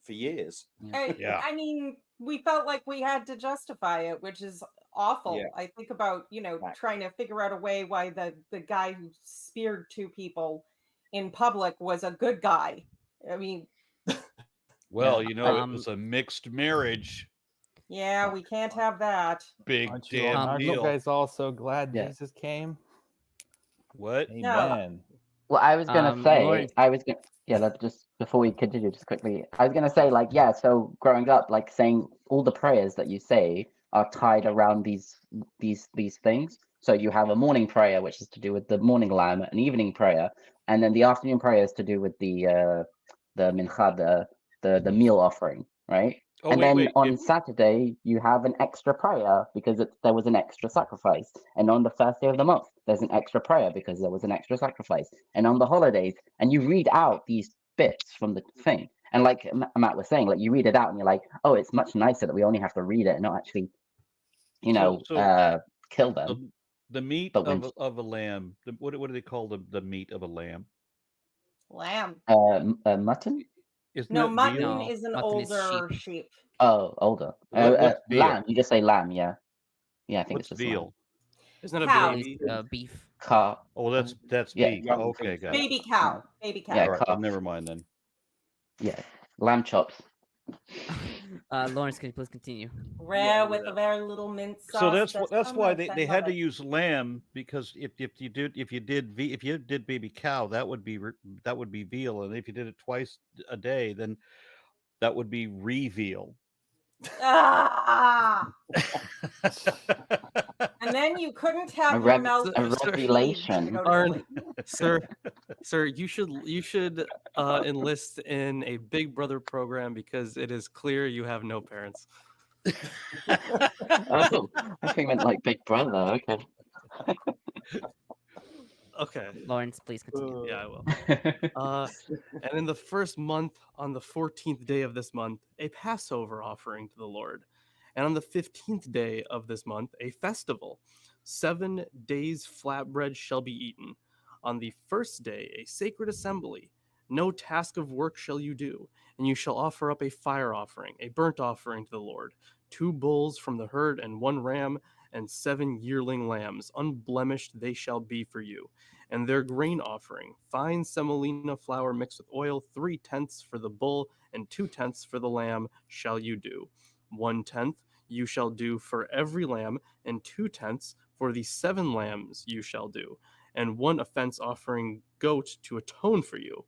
for years. Yeah. I mean, we felt like we had to justify it, which is awful. Yeah. I think about, trying to figure out a way why the guy who speared 2 people in public was a good guy. I mean, Well, Yeah. it was a mixed marriage. yeah, we can't have that. Big Aren't you, damn aren't you deal. guys all so glad Yeah. Jesus came? What? Amen. Well, I was gonna Lawrence- let's just before we continue, just quickly, I was gonna say, like, yeah, so growing up, like saying all the prayers that you say are tied around these things. So you have a morning prayer, which is to do with the morning lamb, an evening prayer, and then the afternoon prayer is to do with the mincha, the meal offering, right? Oh, and wait, then wait. on Saturday, you have an extra prayer because there was an extra sacrifice. And on the first day of the month, there's an extra prayer because there was an extra sacrifice. And on the holidays, and you read out these bits from the thing. And like Matt was saying, like you read it out and you're like, oh, it's much nicer that we only have to read it and not actually, So kill them. the meat But when- of a lamb. What do they call the meat of a lamb? Lamb. Mutton? Isn't No, that mutton veal? No, is an mutton is older sheep. sheep. Oh, older. What's veal? Lamb. You just say lamb, yeah. Yeah, I think What's it's just veal? Isn't that a Cow. baby? Beef. Car. Oh, that's Yeah, beef. young Okay, beef. got it. Baby cow. Baby cow. Yeah, All right, well, calf. never mind then. Yeah, lamb chops. Lawrence, can you please continue? Rare with a very little mint sauce. So that's so why nice, I they had love to it. use lamb, because if you did baby cow, that would be veal, and if you did it twice a day, then that would be reveal. Ah! And then you couldn't have your mouth A Sir, revelation. to go to Arn, sleep. sir, you should enlist in a Big Brother program because it is clear you have no parents. Oh, I think meant like Big Brother. Okay. Okay. Lawrence, please continue. Yeah, I will. And in the first month, on the 14th day of this month, a Passover offering to the Lord. And on the 15th day of this month, a festival. 7 days flatbread shall be eaten. On the first day, a sacred assembly. No task of work shall you do, and you shall offer up a fire offering, a burnt offering to the Lord, 2 bulls from the herd and 1 ram, and 7 yearling lambs, unblemished they shall be for you. And their grain offering, fine semolina flour mixed with oil, 3/10 for the bull and 2/10 for the lamb shall you do. 1/10 you shall do for every lamb, and 2/10 for the 7 lambs you shall do, and 1 offense offering goat to atone for you.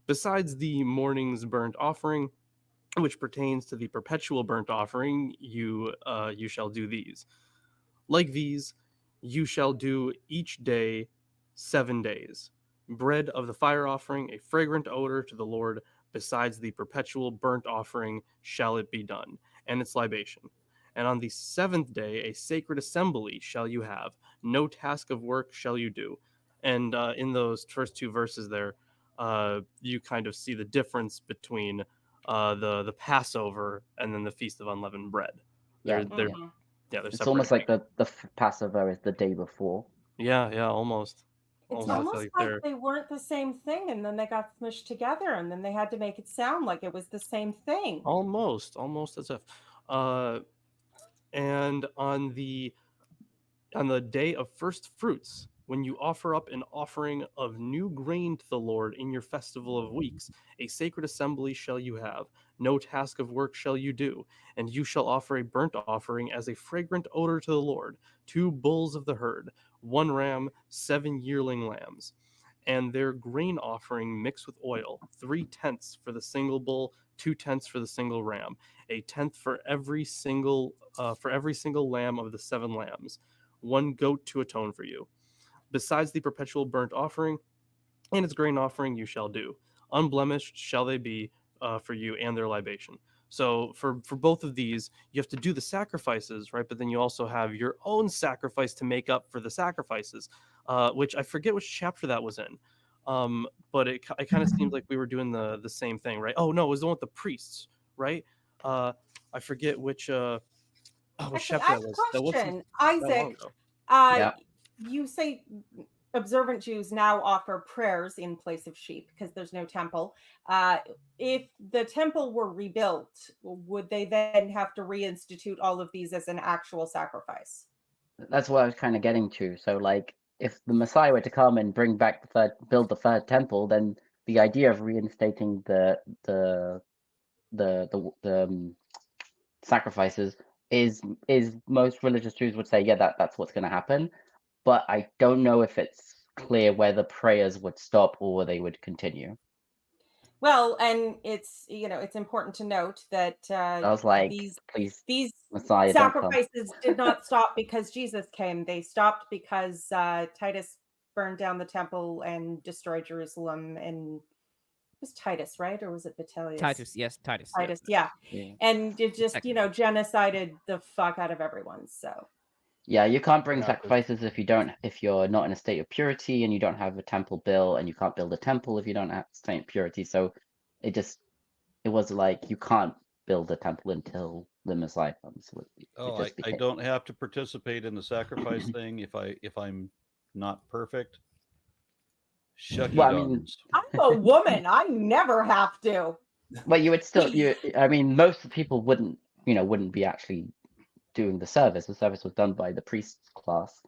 Besides the morning's burnt offering, which pertains to the perpetual burnt offering, you shall do these. Like these, you shall do each day 7 days. Bread of the fire offering, a fragrant odor to the Lord, besides the perpetual burnt offering shall it be done, and its libation. And on the 7th day a sacred assembly shall you have, no task of work shall you do. And in those first 2 verses there, you kind of see the difference between the Passover and then the Feast of Unleavened Bread. They're Mhm. they're It's separated. almost like the Passover is the day before. Yeah, almost. It's Almost almost like like they're they weren't the same thing, and then they got smushed together, and then they had to make it sound like it was the same thing. almost as if. And on the day of first fruits, when you offer up an offering of new grain to the Lord in your festival of weeks, a sacred assembly shall you have, no task of work shall you do, and you shall offer a burnt offering as a fragrant odor to the Lord, 2 bulls of the herd, 1 ram, 7 yearling lambs, and their grain offering mixed with oil, 3/10 for the single bull, 2/10 for the single ram, a tenth for every single lamb of the 7 lambs, 1 goat to atone for you. Besides the perpetual burnt offering and its grain offering you shall do. Unblemished shall they be for you and their libation. So for both of these, you have to do the sacrifices, right? But then you also have your own sacrifice to make up for the sacrifices, which I forget which chapter that was in. But it kind of seems like we were doing the same thing, right? Oh no, it was the one with the priests, right? I forget which Actually, chapter I have that a was. That wasn't question. that long Isaac, ago. Yeah. you say observant Jews now offer prayers in place of sheep because there's no temple. If the temple were rebuilt, would they then have to reinstitute all of these as an actual sacrifice? That's what I was kind of getting to. So, like, if the Messiah were to come and build the 3rd temple, then the idea of reinstating the sacrifices is most religious Jews would say, yeah, that's what's going to happen. But I don't know if it's clear whether prayers would stop or they would continue. Well, and it's important to note that I was like, these Messiah, don't come. sacrifices did not stop because Jesus came. They stopped because Titus burned down the temple and destroyed Jerusalem. And it was Titus, right? Or was it Vitellius? Titus, yes, Titus. Titus, yeah. Yeah. And it just, Second. genocided the fuck out of everyone. So Yeah, you can't bring Yeah, sacrifices if you're not in a state of purity and you don't have a temple built, and you can't build a temple if you don't have a state of purity. So it was like you can't build a temple until the Messiah comes. I don't have to participate in the sacrifice thing if I'm not perfect. Shucky Well, I mean, dogs. I'm a woman. I never have to. But you would still I mean, most people wouldn't be actually doing the service. The service was done by the priest class,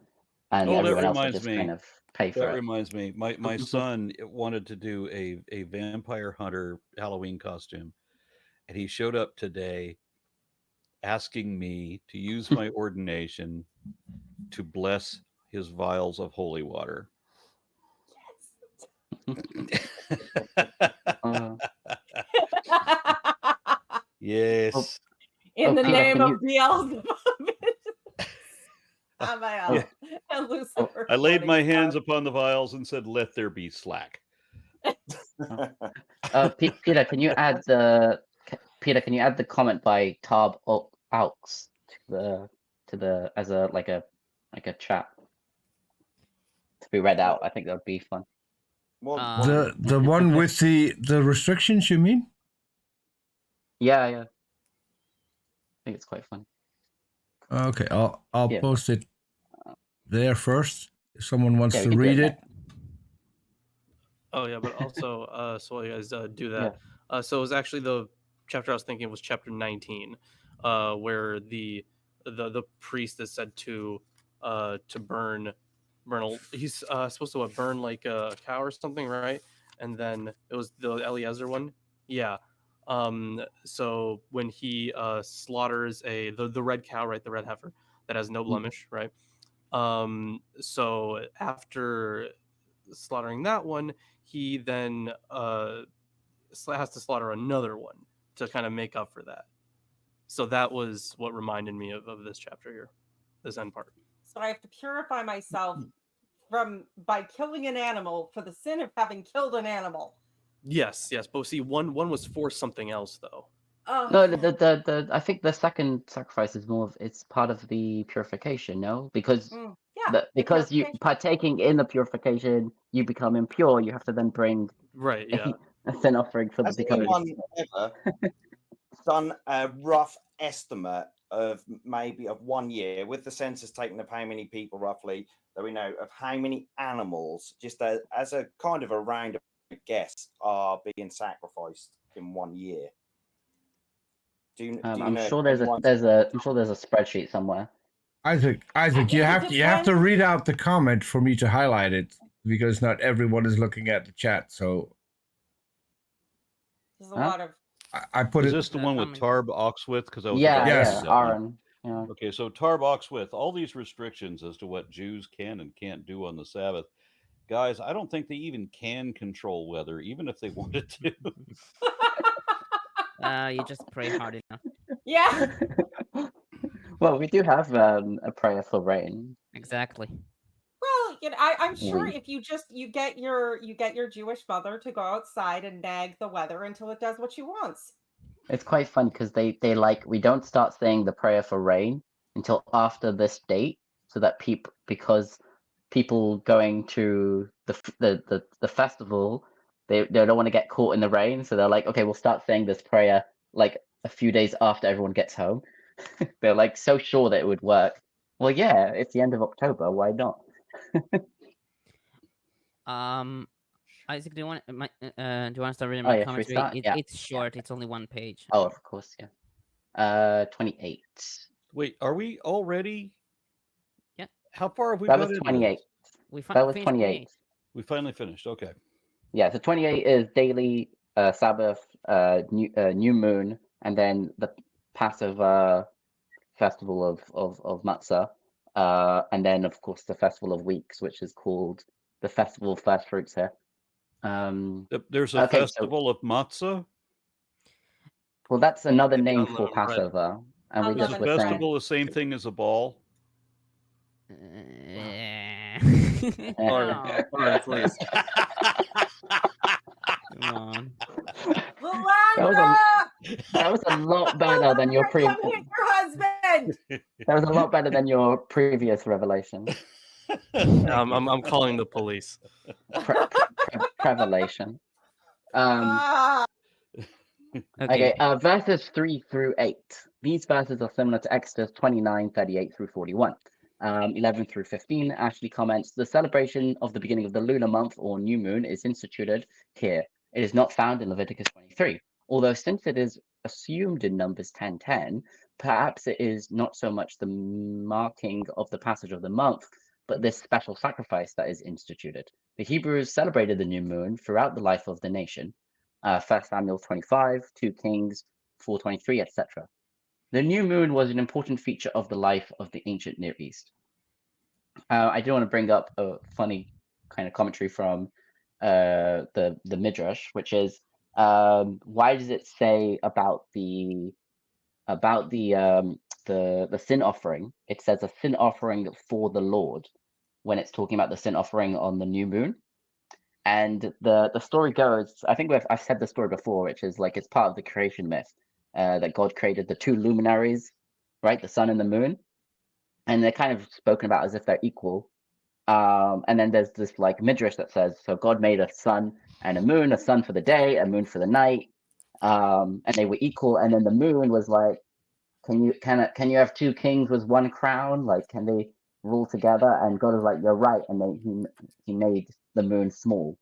and everyone else would just kind of pay for That it. reminds me, my son wanted to do a vampire hunter Halloween costume, and he showed up today asking me to use my ordination to bless his vials of holy water. Yes. In the Peter, name can of Beelzebub. And Lucifer. I laid my hands upon the vials and said, "Let there be slack." Peter, can you add the comment by Tab Aux to the as a chat to be read out? I think that would be fun. The one with the restrictions, you mean? Yeah. I think it's quite fun. Okay, I'll post it there first. If someone wants Yeah, to we can do read it it. Oh yeah, but also, so while you guys do Yeah. that, so it was actually the chapter I was thinking was chapter 19, where the priest is said to burn he's supposed to burn like a cow or something, right? And then it was the Eliezer one, yeah. So when he slaughters the red cow, right, the red heifer that has no blemish, right? So after slaughtering that one, he then has to slaughter another one to kind of make up for that. So that was what reminded me of this chapter here, this end part. So I have to purify myself by killing an animal for the sin of having killed an animal. Yes, but see, one was for something else though. No, the I think the second sacrifice is more of it's part of the purification, no? Because yeah, because you partaking in the purification, you become impure. You have to then bring right, yeah, a sin offering for the Has becoming. anyone ever done a rough estimate of maybe of 1 year with the census taking of how many people roughly that we know of how many animals, just as a kind of a round guess, are being sacrificed in 1 year? Do you I'm know sure there's a spreadsheet somewhere. Isaac, you have to read out the comment for me to highlight it because not everyone is looking at the chat. So there's a lot of. I put Is it. this the one with Tarb Oxwith? Because I was Yeah, Aaron. Yeah. Okay, so Tarb Oxwith, all these restrictions as to what Jews can and can't do on the Sabbath. Guys, I don't think they even can control weather, even if they wanted to. You just pray hard enough. Yeah. Well, we do have a prayer for rain. Exactly. Well, I'm sure if you get your Jewish mother to go outside and nag the weather until it does what she wants. It's quite fun because they like we don't start saying the prayer for rain until after this date, so that because people going to the festival, they don't want to get caught in the rain, so they're like, okay, we'll start saying this prayer like a few days after everyone gets home. They're like so sure that it would work. Well, yeah, it's the end of October. Why not? Isaac, do you want to start reading Oh, my yeah, commentary? start? Yeah. It's short. It's only one page. Oh, of course, yeah. 28. Wait, are we already? Yeah. How far have we That got was into 28. this? That was 28. We finally finished. Okay. Yeah, so 28 is daily Sabbath, new moon, and then the Passover festival of matzah, and then of course the festival of weeks, which is called the festival of first fruits here. There's a festival of matzah. Well, that's another name for Passover, and we Is just a were saying festival the same thing as a ball? Lauren, please. Come on. That was a lot better than your previous. Come hit your husband. That was a lot better than your previous revelation. I'm calling the police. Revelation. Okay, verses 3 through 8. These verses are similar to Exodus 29, 38 through 41. 11 through 15, Ashley comments, the celebration of the beginning of the lunar month or new moon is instituted here. It is not found in Leviticus 23. Although since it is assumed in Numbers 10:10, perhaps it is not so much the marking of the passage of the month, but this special sacrifice that is instituted. The Hebrews celebrated the new moon throughout the life of the nation. 1 Samuel 25, 2 Kings 4:23, etc. The new moon was an important feature of the life of the ancient Near East. I do want to bring up a funny kind of commentary from the Midrash, which is why does it say about the sin offering? It says a sin offering for the Lord when it's talking about the sin offering on the new moon. And the story goes, I think I've said the story before, which is like it's part of the creation myth. That God created the two luminaries, right? The sun and the moon. And they're kind of spoken about as if they're equal. And then there's this like midrash that says, so God made a sun and a sun for the day, a moon for the night. And they were equal. And then the moon was like, can you have two kings with one crown? Like, can they rule together? And God was like, you're right. And he made the moon small.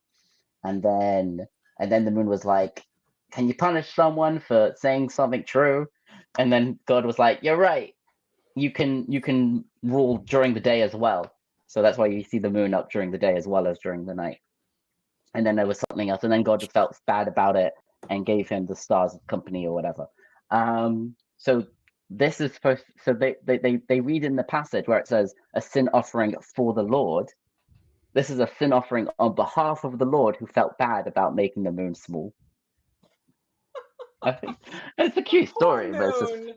And then the moon was like, can you punish someone for saying something true? And then God was like, you're right. You can rule during the day as well. So that's why you see the moon up during the day as well as during the night. And then there was something else, and then God felt bad about it and gave him the stars of company or whatever. So this is supposed. So they read in the passage where it says a sin offering for the Lord. This is a sin offering on behalf of the Lord who felt bad about making the moon small. I think it's a cute story, but it's just Moon.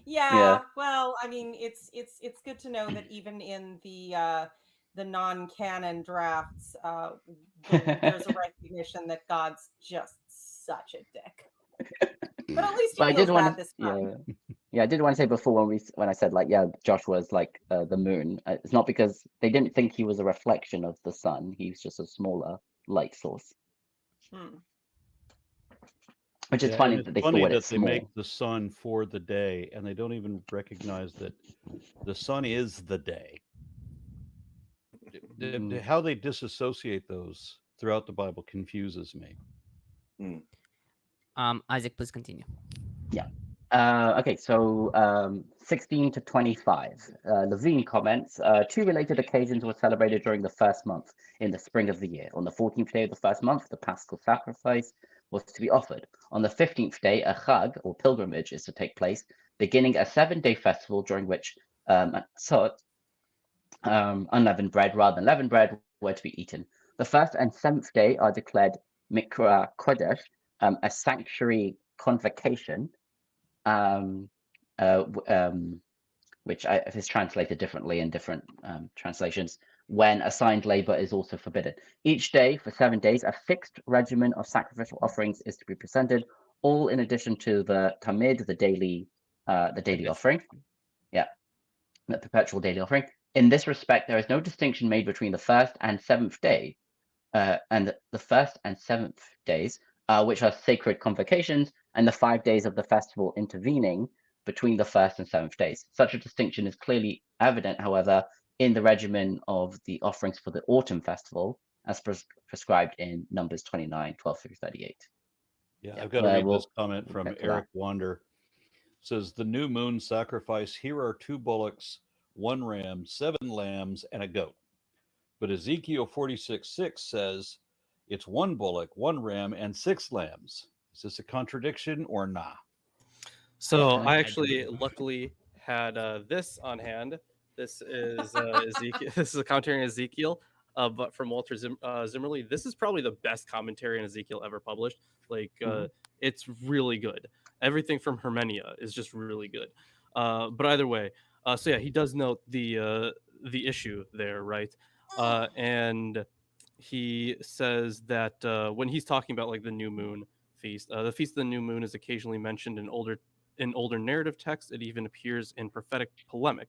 Yeah. Well, I mean, it's good to know that even in the non-canon drafts, there's a recognition that God's just such a dick. But at least he But I feels did bad want this to, time. yeah, I did want to say before when I said like, yeah, Joshua's like the moon. It's not because they didn't think he was a reflection of the sun. He's just a smaller light source. Which is funny that they thought it's they small. make the sun for the day, and they don't even recognize that the sun is the day. How they disassociate those throughout the Bible confuses me. Isaac, please continue. Yeah. Okay, so 16 to 25. Levine comments, 2 related occasions were celebrated during the first month in the spring of the year. On the 14th day of the first month, the Paschal sacrifice was to be offered. On the 15th day, a chag, or pilgrimage, is to take place, beginning a 7-day festival during which unleavened bread rather than leavened bread were to be eaten. The 1st and 7th day are declared Mikra Kodesh, a sanctuary convocation, which is translated differently in different translations, when assigned labor is also forbidden. Each day for 7 days, a fixed regimen of sacrificial offerings is to be presented, all in addition to the tamid, the daily offering. Yeah, the perpetual daily offering. In this respect, there is no distinction made between the 1st and 7th day, and the 1st and 7th days, which are sacred convocations, and the 5 days of the festival intervening between the 1st and 7th days. Such a distinction is clearly evident, however, in the regimen of the offerings for the autumn festival, as prescribed in Numbers 29, 12 through 38. Yeah, I've got to read this comment from Eric Wander. It says, the new moon sacrifice, here are 2 bullocks, 1 ram, 7 lambs, and a goat. But Ezekiel 46:6 says it's 1 bullock, 1 ram, and 6 lambs. Is this a contradiction or not? So I actually luckily had this on hand. This is Ezekiel. This is a commentary on Ezekiel, but from Walter Zimmerly. This is probably the best commentary on Ezekiel ever published. Like it's really good. Everything from Hermenia is just really good. But either way, so yeah, he does note the issue there, right? And he says that when he's talking about like the new moon feast, the feast of the new moon is occasionally mentioned in older narrative texts. It even appears in prophetic polemic.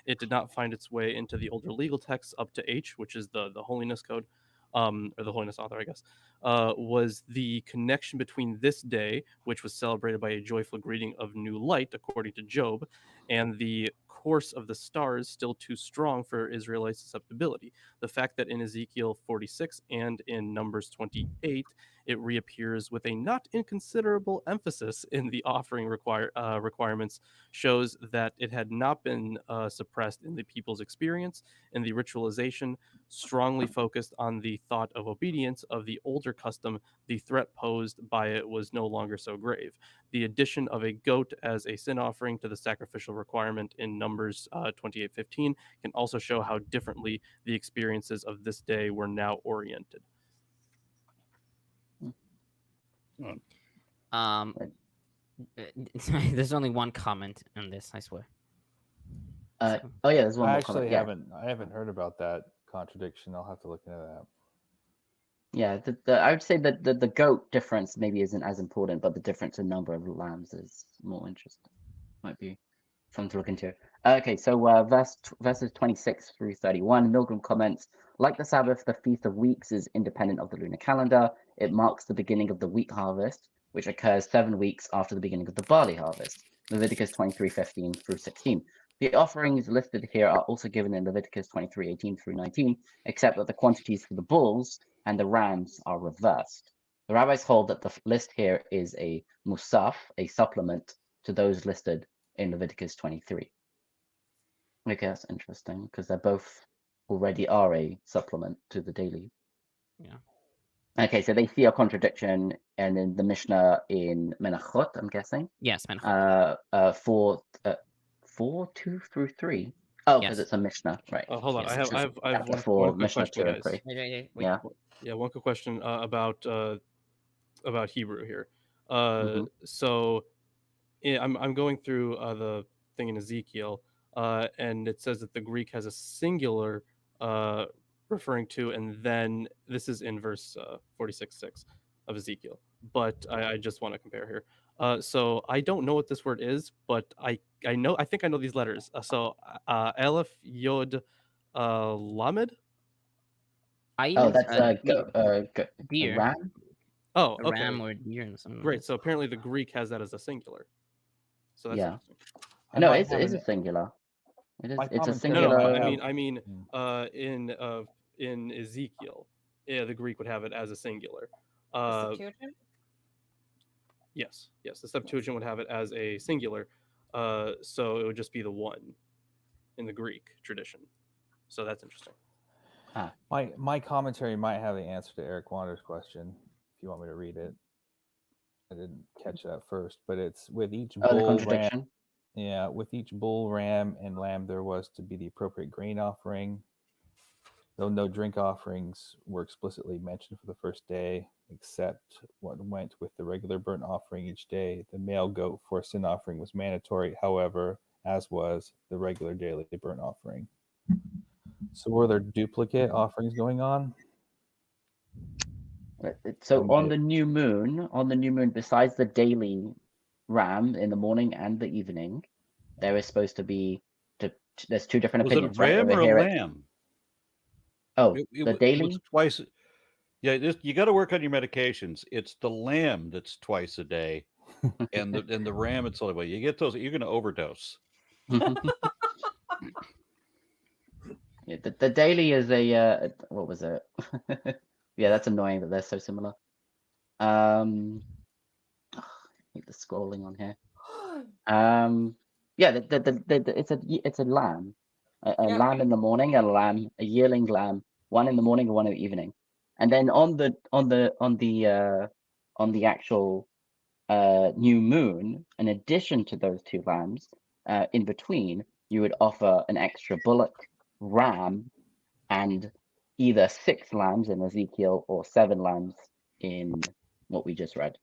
It did not find its way into the older legal texts up to H, which is the holiness code, or the holiness author, I guess. Was the connection between this day, which was celebrated by a joyful greeting of new light, according to Job, and the course of the stars still too strong for Israelite susceptibility. The fact that in Ezekiel 46 and in Numbers 28, it reappears with a not inconsiderable emphasis in the offering requirements shows that it had not been suppressed in the people's experience, and the ritualization strongly focused on the thought of obedience of the older custom. The threat posed by it was no longer so grave. The addition of a goat as a sin offering to the sacrificial requirement in Numbers 28:15 can also show how differently the experiences of this day were now oriented. There's only one comment on this, I swear. Oh yeah, there's one more comment. Yeah. I haven't heard about that contradiction. I'll have to look into that. Yeah, I would say that the goat difference maybe isn't as important, but the difference in number of lambs is more interesting. Might be something to look into. Okay, so verses 26 through 31, Milgram comments, like the Sabbath, the Feast of Weeks is independent of the lunar calendar. It marks the beginning of the wheat harvest, which occurs 7 weeks after the beginning of the barley harvest. Leviticus 23:15 through 16. The offerings listed here are also given in Leviticus 23:18 through 19, except that the quantities for the bulls and the rams are reversed. The rabbis hold that the list here is a musaf, a supplement to those listed in Leviticus 23. Okay, that's interesting because they both already are a supplement to the daily. Yeah. Okay, so they see a contradiction and in the Mishnah in Menachot, I'm guessing. Yes, man. 4:2 through 3. Oh, because Yes. it's a Mishnah, right? Hold on, Yes, I have true. one, Chapter 4, one quick Mishnah question, 2 and guys. 3. Wait. Yeah. Yeah, one quick question about Hebrew here. Mhm. So I'm going through the thing in Ezekiel, and it says that the Greek has a singular referring to, and then this is in verse 46:6 of Ezekiel. But I just want to compare here. So I don't know what this word is, but I think I know these letters. So Aleph, Yod, Lamed. I Oh, use that's a a deer, ram? Oh, a okay, ram or a deer and something. great. So apparently the Greek has that as a singular. So that's Yeah. interesting. I No, might it's have a an- singular. It is. my It's a commentary No, singular. might have- I mean, in Ezekiel, yeah, the Greek would have it as a singular. The Septuagint? Yes, the Septuagint would have it as a singular, so it would just be the one in the Greek tradition. So that's interesting. My commentary might have the answer to Eric Wander's question. If you want me to read it, I didn't catch that first, but it's with each Oh, the bull, ram, contradiction. yeah, with each bull, ram, and lamb, there was to be the appropriate grain offering. Though no drink offerings were explicitly mentioned for the first day, except what went with the regular burnt offering each day. The male goat for a sin offering was mandatory, however, as was the regular daily burnt offering. So were there duplicate offerings going on? So Or on might- the new moon, besides the daily ram in the morning and the evening, there is supposed to be. There's two different Was it a opinions, right? ram Over or a here, lamb? oh, It the was daily. twice. Yeah, you got to work on your medications. It's the lamb that's twice a day, and the ram it's only way. You get those, you're going to overdose. Yeah, the daily is a what was it? Yeah, that's annoying that they're so similar. I hate the scrolling on here. Yeah, it's a lamb, a Yeah. lamb in the morning, a yearling lamb, one in the morning and one in the evening, and then on the actual new moon, in addition to those two lambs, in between you would offer an extra bullock, ram, and either 6 lambs in Ezekiel or 7 lambs in what we just read.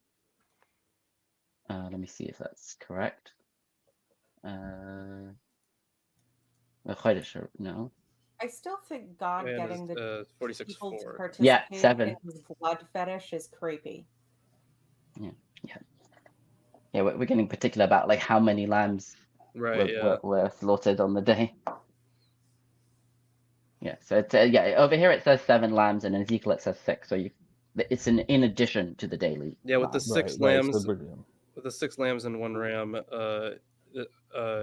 Let me see if that's correct. No. I still think God And getting the 46:4. people to Yeah, participate 7. in his blood fetish is creepy. Yeah, we're getting particular about like how many lambs Right. Yeah. were slaughtered on the day. Yeah, so it's yeah, over here it says 7 lambs and in Ezekiel it says 6. So it's in addition to the daily. Yeah, with the lamb. six Right, lambs, so the- with the 6 lambs and 1 ram,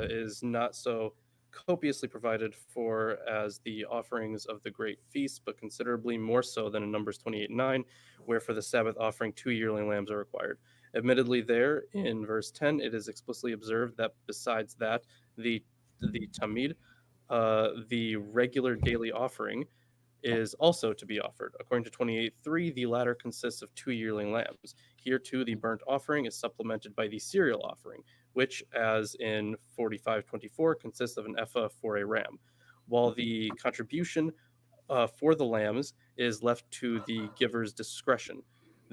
is not so copiously provided for as the offerings of the great feast, but considerably more so than in Numbers 28:9, where for the Sabbath offering 2 yearling lambs are required. Admittedly, there in verse 10, it is explicitly observed that besides that, the tamid, the regular daily offering, is also to be offered. According to 28:3, the latter consists of 2 yearling lambs. Here too, the burnt offering is supplemented by the cereal offering, which, as in 45:24, consists of an ephah for a ram, while the contribution for the lambs is left to the giver's discretion.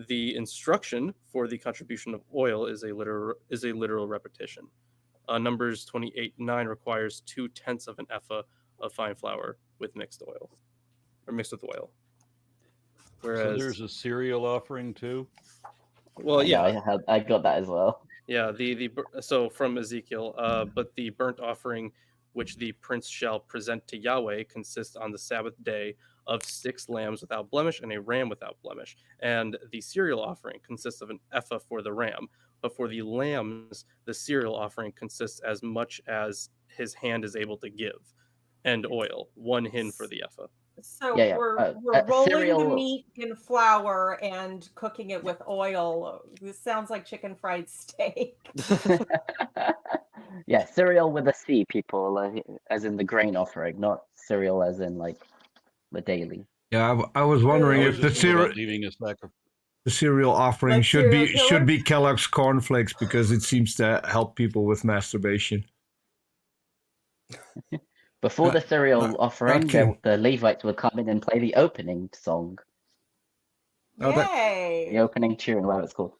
The instruction for the contribution of oil is a literal repetition. Numbers 28:9 requires 2/10 of an ephah of fine flour with mixed oil, or mixed with oil. So Whereas, there's a cereal offering too. well, yeah, I got that as well. yeah, so from Ezekiel, but the burnt offering which the prince shall present to Yahweh consists on the Sabbath day of 6 lambs without blemish and a ram without blemish. And the cereal offering consists of an ephah for the ram, but for the lambs, the cereal offering consists as much as his hand is able to give, and oil, 1 hin for the ephah. So Yeah, yeah. we're rolling the Cereal- meat in flour and cooking it with oil. This sounds like chicken fried steak. Yeah, cereal with a C, people, as in the grain offering, not cereal as in like the daily. Yeah, I was wondering I if was the just thinking about cereal leaving a sacrifice. the cereal offering Like should be serial should be killers? Kellogg's cornflakes because it seems to help people with masturbation. Before the cereal offering, kidding. the Levites would come in and play the opening song, Oh, that- Yay! the opening tune, whatever it's called.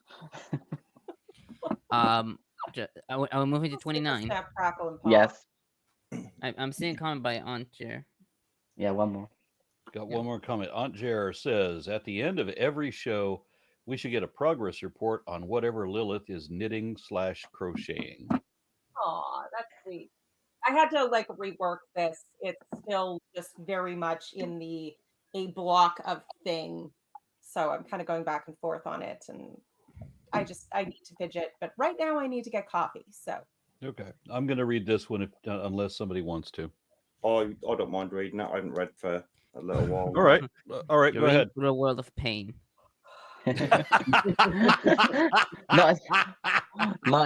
Are we moving to 29? Snap, crackle, and pop. Yes. I'm seeing a comment by Aunt Jer. Yeah, one more. Got one more comment. Aunt Jer says, at the end of every show, we should get a progress report on whatever Lilith is knitting/crocheting. Aw, that's sweet. I had to like rework this. It's still just very much in a block of thing. So I'm kind of going back and forth on it, and I need to fidget. But right now I need to get coffee. So Okay. I'm going to read this one unless somebody wants to. I don't mind reading it. I haven't read for a little while. All right. All right. Go You're ahead. into the world of pain. not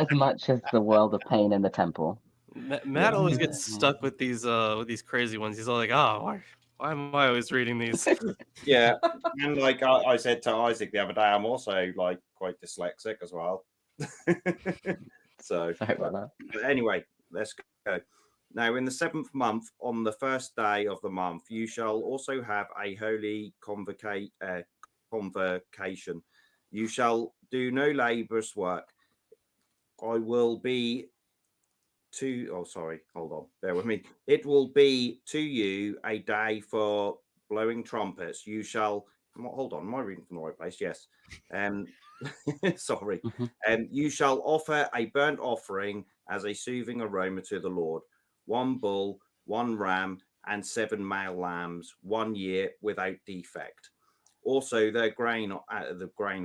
as much as the world of pain in the temple. Matt always gets stuck with these crazy ones. He's all like, "Oh, why am I always reading these?" Yeah, and like I said to Isaac the other day, I'm also like quite dyslexic as well. So, Sorry about that. but anyway, let's go. Now, in the 7th month, on the first day of the month, you shall also have a holy convocation. You shall do no laborious work. I will be hold on, bear with me. It will be to you a day for blowing trumpets. You shall, hold on, am I reading from the right place? Yes. Sorry. You shall offer a burnt offering as a soothing aroma to the Lord. 1 bull, 1 ram, and 7 male lambs, 1 year without defect. Also, the grain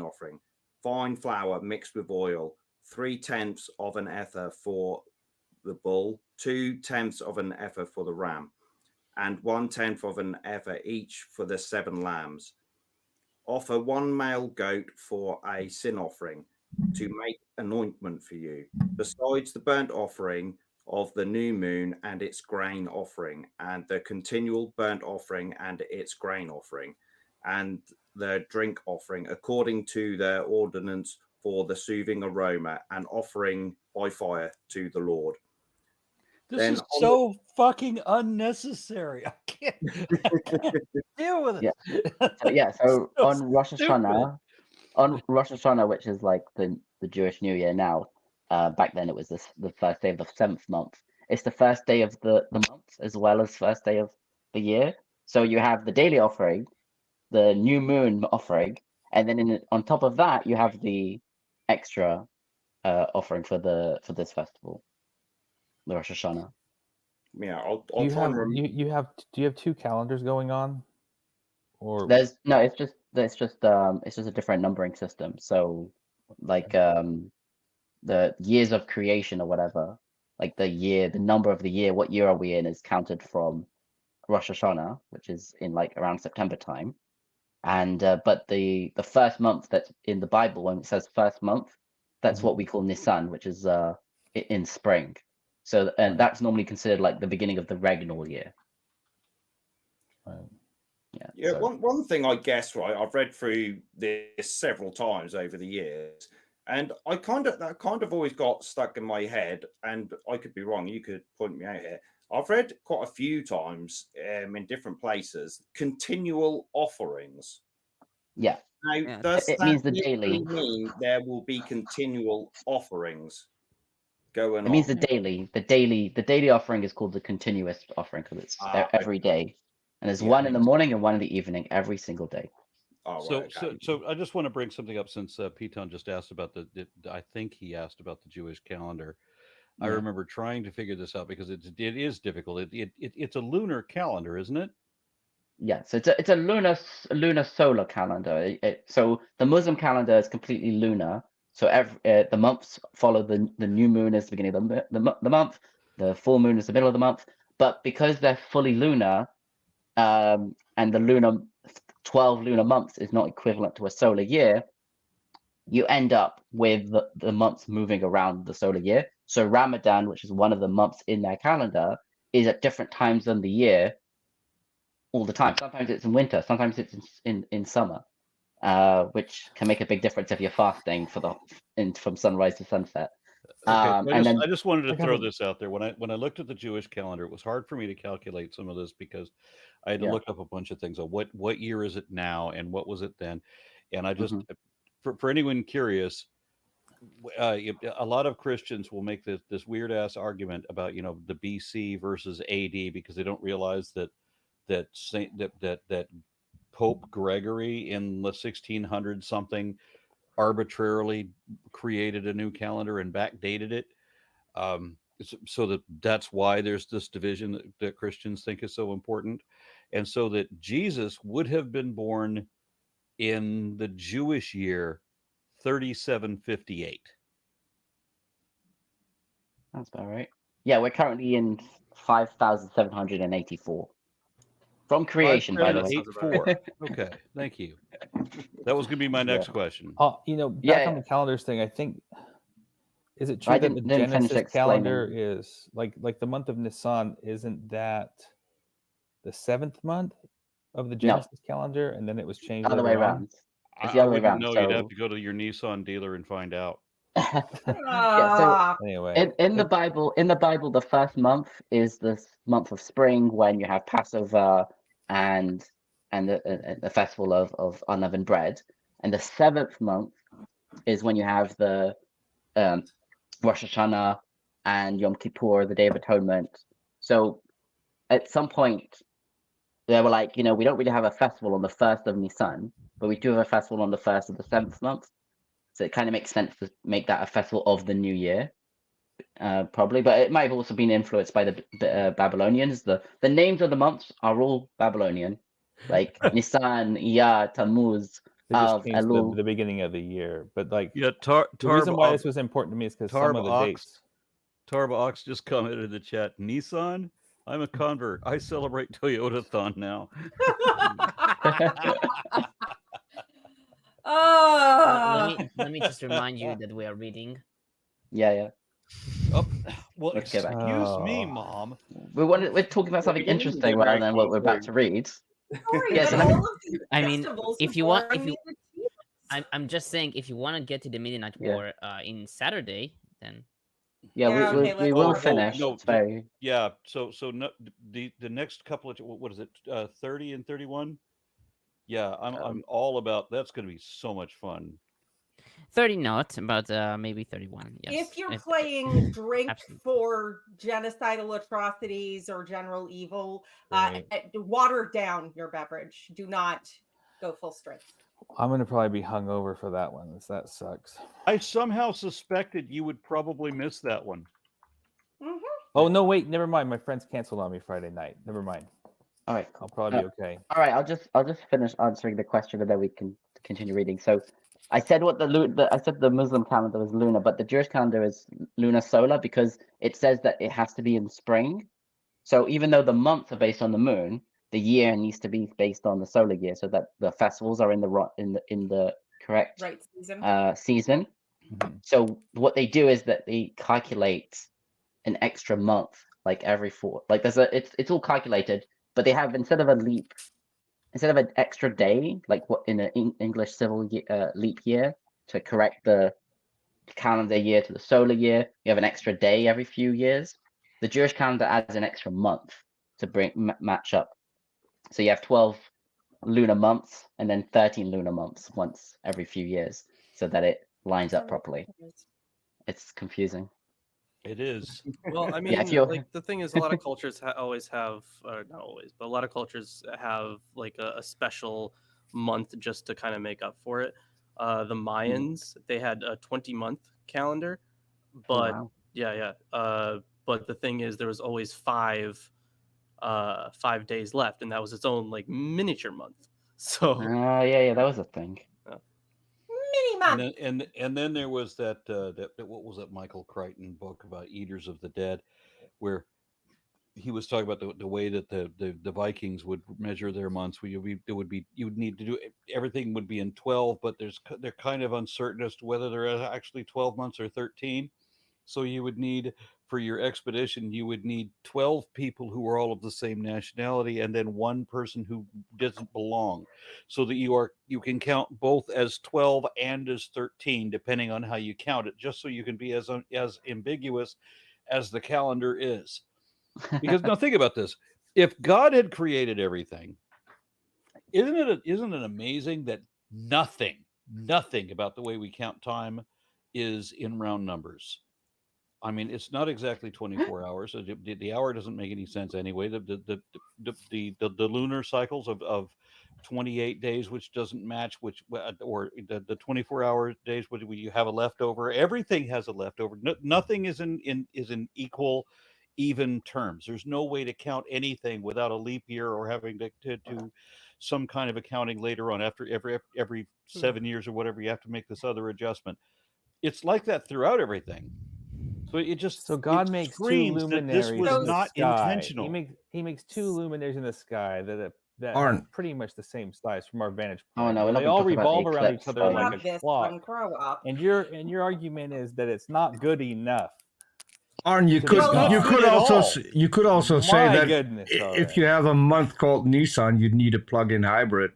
offering, fine flour mixed with oil, 3/10 of an ephah for the bull, 2/10 of an ephah for the ram, and 1/10 of an ephah each for the 7 lambs. Offer 1 male goat for a sin offering to make an ointment for you, besides the burnt offering of the new moon and its grain offering, and the continual burnt offering and its grain offering, and the drink offering, according to the ordinance for the soothing aroma, and offering by fire to the Lord. This Then is on so fucking unnecessary. I can't deal with it. So So on Rosh stupid. Hashanah, which is like the Jewish New Year now, back then it was the first day of the 7th month. It's the first day of the month as well as first day of the year. So you have the daily offering, the new moon offering, and then on top of that you have the extra offering for this festival, the Rosh Hashanah. Yeah, I'll Do try and remember. you have 2 calendars going on, or It's just a different numbering system. So like the years of creation or whatever, like the number of the year, what year are we in, is counted from Rosh Hashanah, which is in like around September time. And but the first month that's in the Bible, when it says first month, that's what we call Nisan, which is in spring. So and that's normally considered like the beginning of the regnal year. Yeah, so- one thing I guess, right, I've read through this several times over the years, and that kind of always got stuck in my head, and I could be wrong, you could point me out here. I've read quite a few times in different places, continual offerings. Yeah. Now, does It that means the literally daily. mean there will be continual offerings going on? It means the daily offering is called the continuous offering because it's every day. And there's one in the morning and one in the evening every single day. Oh, So, right, okay. so I just want to bring something up since Piton just asked about I think he asked about the Jewish calendar. I Yeah. remember trying to figure this out because it is difficult. It's a lunar calendar, isn't it? Yeah, so it's a lunar solar calendar. So the Muslim calendar is completely lunar. So the months follow the new moon as the beginning of the month. the full moon is the middle of the month. But because they're fully lunar, and the 12 lunar months is not equivalent to a solar year, you end up with the months moving around the solar year. So Ramadan, which is one of the months in their calendar, is at different times of the year all the time. Sometimes it's in winter, sometimes it's in summer, which can make a big difference if you're fasting from sunrise to sunset. Okay, And then I just wanted to throw this out there. When I looked at the Jewish calendar, it was hard for me to calculate some of this because I had to look up a bunch of things. What year is it now, and what was it then? And I just for anyone curious, a lot of Christians will make this weird ass argument about the BC versus AD because they don't realize that Pope Gregory in the 1600 something arbitrarily created a new calendar and backdated it. So that's why there's this division that Christians think is so important. And so that Jesus would have been born in the Jewish year 3758. That's about right. Yeah, we're currently in 5,784. From creation, by the way. 5,784. Okay, thank you. That was going to be my next question. Back on the calendars thing, I think, is it true that the Genesis calendar is like the month of Nisan, isn't that the 7th month of the Genesis calendar, and then it was changed other way around? It's the other way around. No, you'd have to go to your Nissan dealer and find out. Anyway, in the Bible, the first month is the month of spring when you have Passover and the festival of unleavened bread, and the 7th month is when you have the Rosh Hashanah and Yom Kippur, the Day of Atonement. So at some point they were like, we don't really have a festival on the 1st of Nisan, but we do have a festival on the 1st of the 7th month. So it kind of makes sense to make that a festival of the new year, probably. But it might have also been influenced by the Babylonians. The names of the months are all Babylonian, like Nisan, Iyar, Tammuz, Av, Elul. The beginning of the year. But the the reason why this was important to me is because some of the dates. Tarb Ox just commented in the chat, Nissan, I'm a convert. I celebrate Toyotathon now. Let me just remind you that we are reading. Yeah. Oh, well, excuse me, Mom. We're talking about something interesting rather than what we're about to read. I mean, I'm just saying, if you want to get to the Midianite War in Saturday, then we will finish. So no, the next couple of what is it, 30 and 31? Yeah, I'm all about. That's going to be so much fun. 30 not, but maybe 31. Yes. If you're playing drink for genocidal atrocities or general evil, water down your beverage. Do not go full strength. I'm going to probably be hungover for that one. That sucks. I somehow suspected you would probably miss that one. Mm-hmm. Oh no! Wait, never mind. My friends canceled on me Friday night. Never mind. All right, I'll probably be okay. All right, I'll just finish answering the question and then we can continue reading. So, I said the Muslim calendar is lunar, but the Jewish calendar is lunar solar because it says that it has to be in spring. So even though the months are based on the moon, the year needs to be based on the solar year, so that the festivals are in the correct season. Mm-hmm. So what they do is that they calculate an extra month, like every 4. Like it's all calculated. But they have instead of an extra day, like what in an English civil leap year to correct the calendar year to the solar year, you have an extra day every few years. The Jewish calendar adds an extra month to match up. So you have 12 lunar months and then 13 lunar months once every few years, so that it lines up properly. It's confusing. It is. Well, I mean, the thing is, a lot of cultures always have, not always, but a lot of cultures have like a special month just to kind of make up for it. The Mayans, they had a 20-month calendar, but but the thing is, there was always 5 days left, and that was its own like miniature month. So that was a thing. And then there was that what was that Michael Crichton book about Eaters of the Dead, where he was talking about the way that the Vikings would measure their months. Where you would need to do everything would be in 12, but they're kind of uncertain as to whether they're actually 12 months or 13. So you would need, for your expedition, you would need 12 people who are all of the same nationality, and then one person who doesn't belong, so that you can count both as 12 and as 13, depending on how you count it, just so you can be as ambiguous as the calendar is. Because now think about this: if God had created everything, isn't it amazing that nothing about the way we count time is in round numbers? I mean, it's not exactly 24 hours. The hour doesn't make any sense anyway. The lunar cycles of 28 days, which doesn't match, or the 24-hour days, which you have a leftover. Everything has a leftover. Nothing is in equal, even terms. There's no way to count anything without a leap year or having to do some kind of accounting later on after every 7 years or whatever. You have to make this other adjustment. It's like that throughout everything. So God makes two luminaries that this was in the not sky. intentional. He makes two luminaries in the sky that Aren't- are pretty much the same size from our vantage Oh, point. no, we're And not they gonna all talk about revolve the around each eclipse, other though. like Love a this clock. one. Grow up. And your argument is that it's not good enough. Arn, you So could it's not you good could at also all. you could also say My that goodness, if alright. you have a month called Nissan, you'd need a plug-in hybrid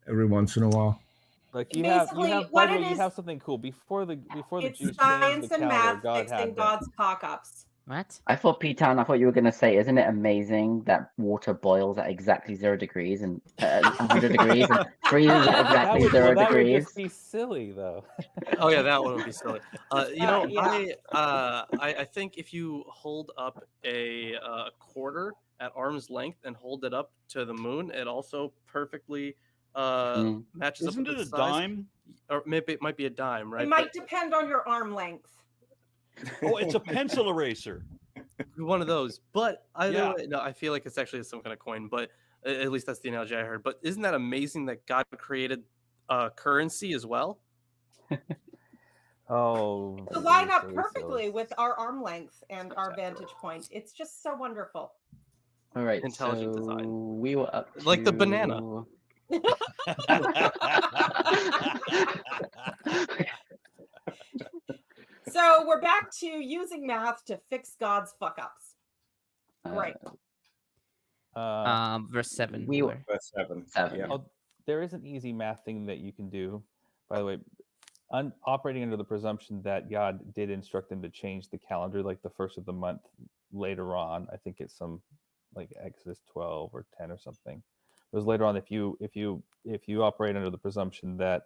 every once in a while. Like you Basically, have what by the way, it you is, have something cool. Before the it's Jews changed science the and calendar, math God fixing had them. God's cock-ups. What? I thought, P-Town, I thought you were going to say, isn't it amazing that water boils at exactly 0 degrees and 100 degrees and freezes at exactly 0 that would degrees? just be silly, though. Oh yeah, that one would be silly. Yeah. I think if you hold up a quarter at arm's length and hold it up to the moon, it also perfectly matches Isn't up it with a the size. dime? Or maybe it might be a dime, right? It might depend on your arm length. Oh, it's a pencil eraser. One of those. But either Yeah. way, no, I feel like it's actually some kind of coin. But at least that's the analogy I heard. But isn't that amazing that God created currency as well? Oh, To line up pesos. perfectly with our arm length and our vantage point. It's just so wonderful. All right, Intelligent so design. we were up Like the banana. to- So we're back to using math to fix God's fuck-ups. Great. Verse 7. we were- Verse 7. 7. Yeah. Oh, there is an easy math thing that you can do. By the way, operating under the presumption that God did instruct them to change the calendar, like the first of the month later on. I think it's some like Exodus 12 or 10 or something. It was later on. If you operate under the presumption that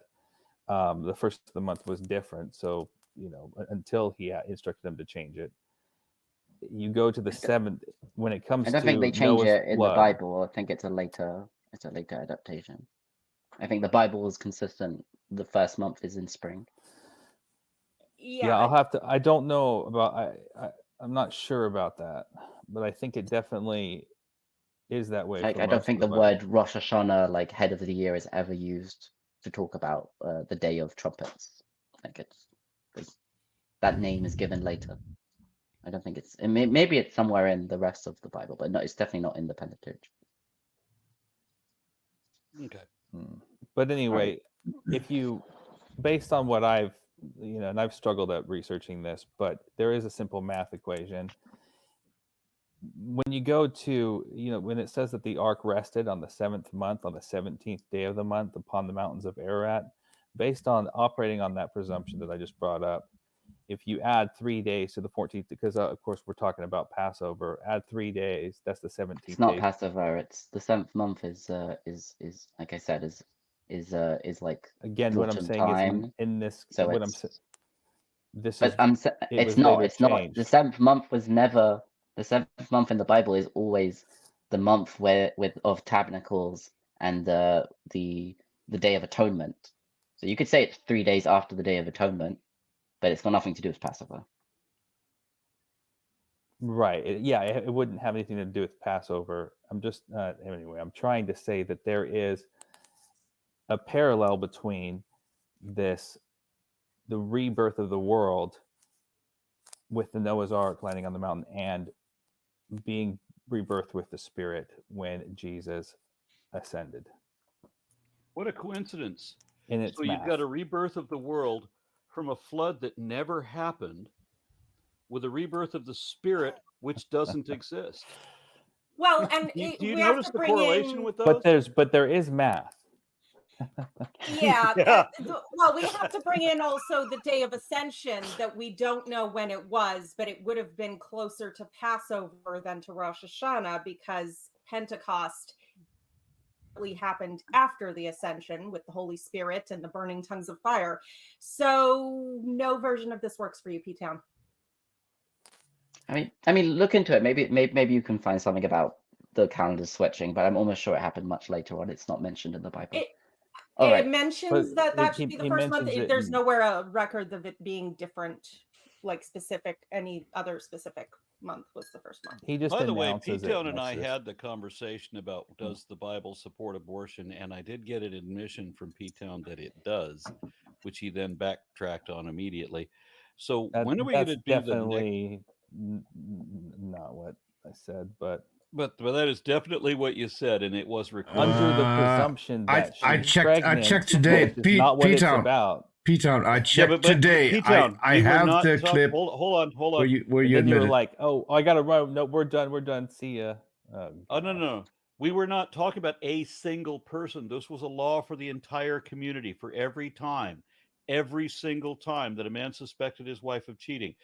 the first of the month was different, so until he instructed them to change it, you go to the 7th when it comes I to don't think they change Noah's it in the flood. Bible. I think it's a later adaptation. I think the Bible is consistent. The first month is in spring. Yeah, I'll have to. I don't know about. I'm not sure about that, but I think it definitely is that way. Like, for I don't most think of the Bible. word Rosh Hashanah, like head of the year, is ever used to talk about the day of trumpets. Like that name is given later. I don't think it's. Maybe it's somewhere in the rest of the Bible, but no, it's definitely not in the Pentateuch. Okay. But anyway, if you, based on what I've, and I've struggled at researching this, but there is a simple math equation. When you go to, when it says that the ark rested on the 7th month, on the 17th day of the month, upon the mountains of Ararat, based on operating on that presumption that I just brought up, if you add 3 days to the 14th, because of course we're talking about Passover, add 3 days, that's the 17th It's not day. Passover. It's the 7th month is like I said is like Again, what I'm autumn saying time. is in this, So what I'm it's- saying, this But is, it's was not. later It's not. changed. The 7th month was never. The 7th month in the Bible is always the month of tabernacles and the Day of Atonement. So you could say it's 3 days after the Day of Atonement, but it's got nothing to do with Passover. Right. It wouldn't have anything to do with Passover. I'm just anyway. I'm trying to say that there is a parallel between the rebirth of the world, with the Noah's Ark landing on the mountain and being rebirthed with the Spirit when Jesus ascended. What a coincidence. And it's So you've got a rebirth of the world from a flood that never happened with a rebirth of the Spirit which doesn't exist. Well, and Do you we have notice to the bring correlation in, with those? but there is math. yeah, Yeah. well, we have to bring in also the day of ascension that we don't know when it was, but it would have been closer to Passover than to Rosh Hashanah because Pentecost really happened after the ascension with the Holy Spirit and the burning tongues of fire. So no version of this works for you, P-Town. I mean, look into it. Maybe you can find something about the calendar switching, but I'm almost sure it happened much later on. It's not mentioned in the Bible. It mentions But that should be the first month. mentions it There's in- nowhere a record of it being different, like specific, any other specific month was the first month. He just By the way, announces it P-Town and I next to- had the conversation about does the Bible support abortion, and I did get an admission from P-Town that it does, which he then backtracked on immediately. So when are we going to do the next? definitely not what I said, but that is definitely what you said, and it was recorded. under the presumption that I she's checked. pregnant, I checked today. which is not what it's P-Town. about. P-Town. I checked but today. P-Town, I we were have not the clip. Hold on. Where you And then you admitted. were like, "Oh, I gotta run. No, we're done. See ya." Oh, no. We were not talking about a single person. This was a law for the entire community for every single time that a man suspected his wife of cheating.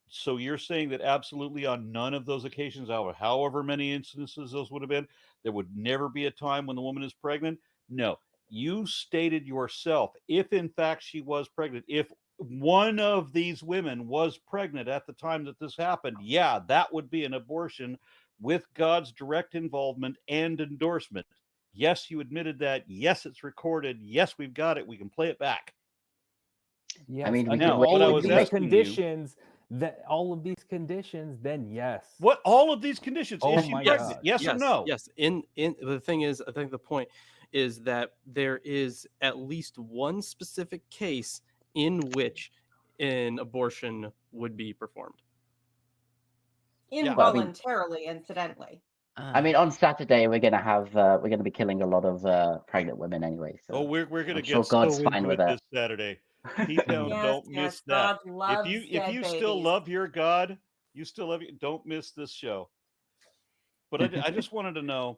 So you're saying that absolutely on none of those occasions, however many instances those would have been, there would never be a time when the woman is pregnant? No. You stated yourself, if in fact she was pregnant, if one of these women was pregnant at the time that this happened, yeah, that would be an abortion with God's direct involvement and endorsement. Yes, you admitted that. Yes, it's recorded. Yes, we've got it. We can play it back. Yes, I mean, we under could all what I of was these asking you- conditions, all of these conditions, then yes. What all of these conditions? Oh Is she my pregnant? God. Yes or no? Yes. In the thing is, I think the point is that there is at least one specific case in which an abortion would be performed. Involuntarily, incidentally. I mean, on Saturday we're gonna be killing a lot of pregnant women anyway. So Oh, we're gonna I'm get sure so God's into fine it with that. this Saturday. P-Town, don't miss that. God loves If you dead still babies. love your God, don't miss this show. But I just wanted to know,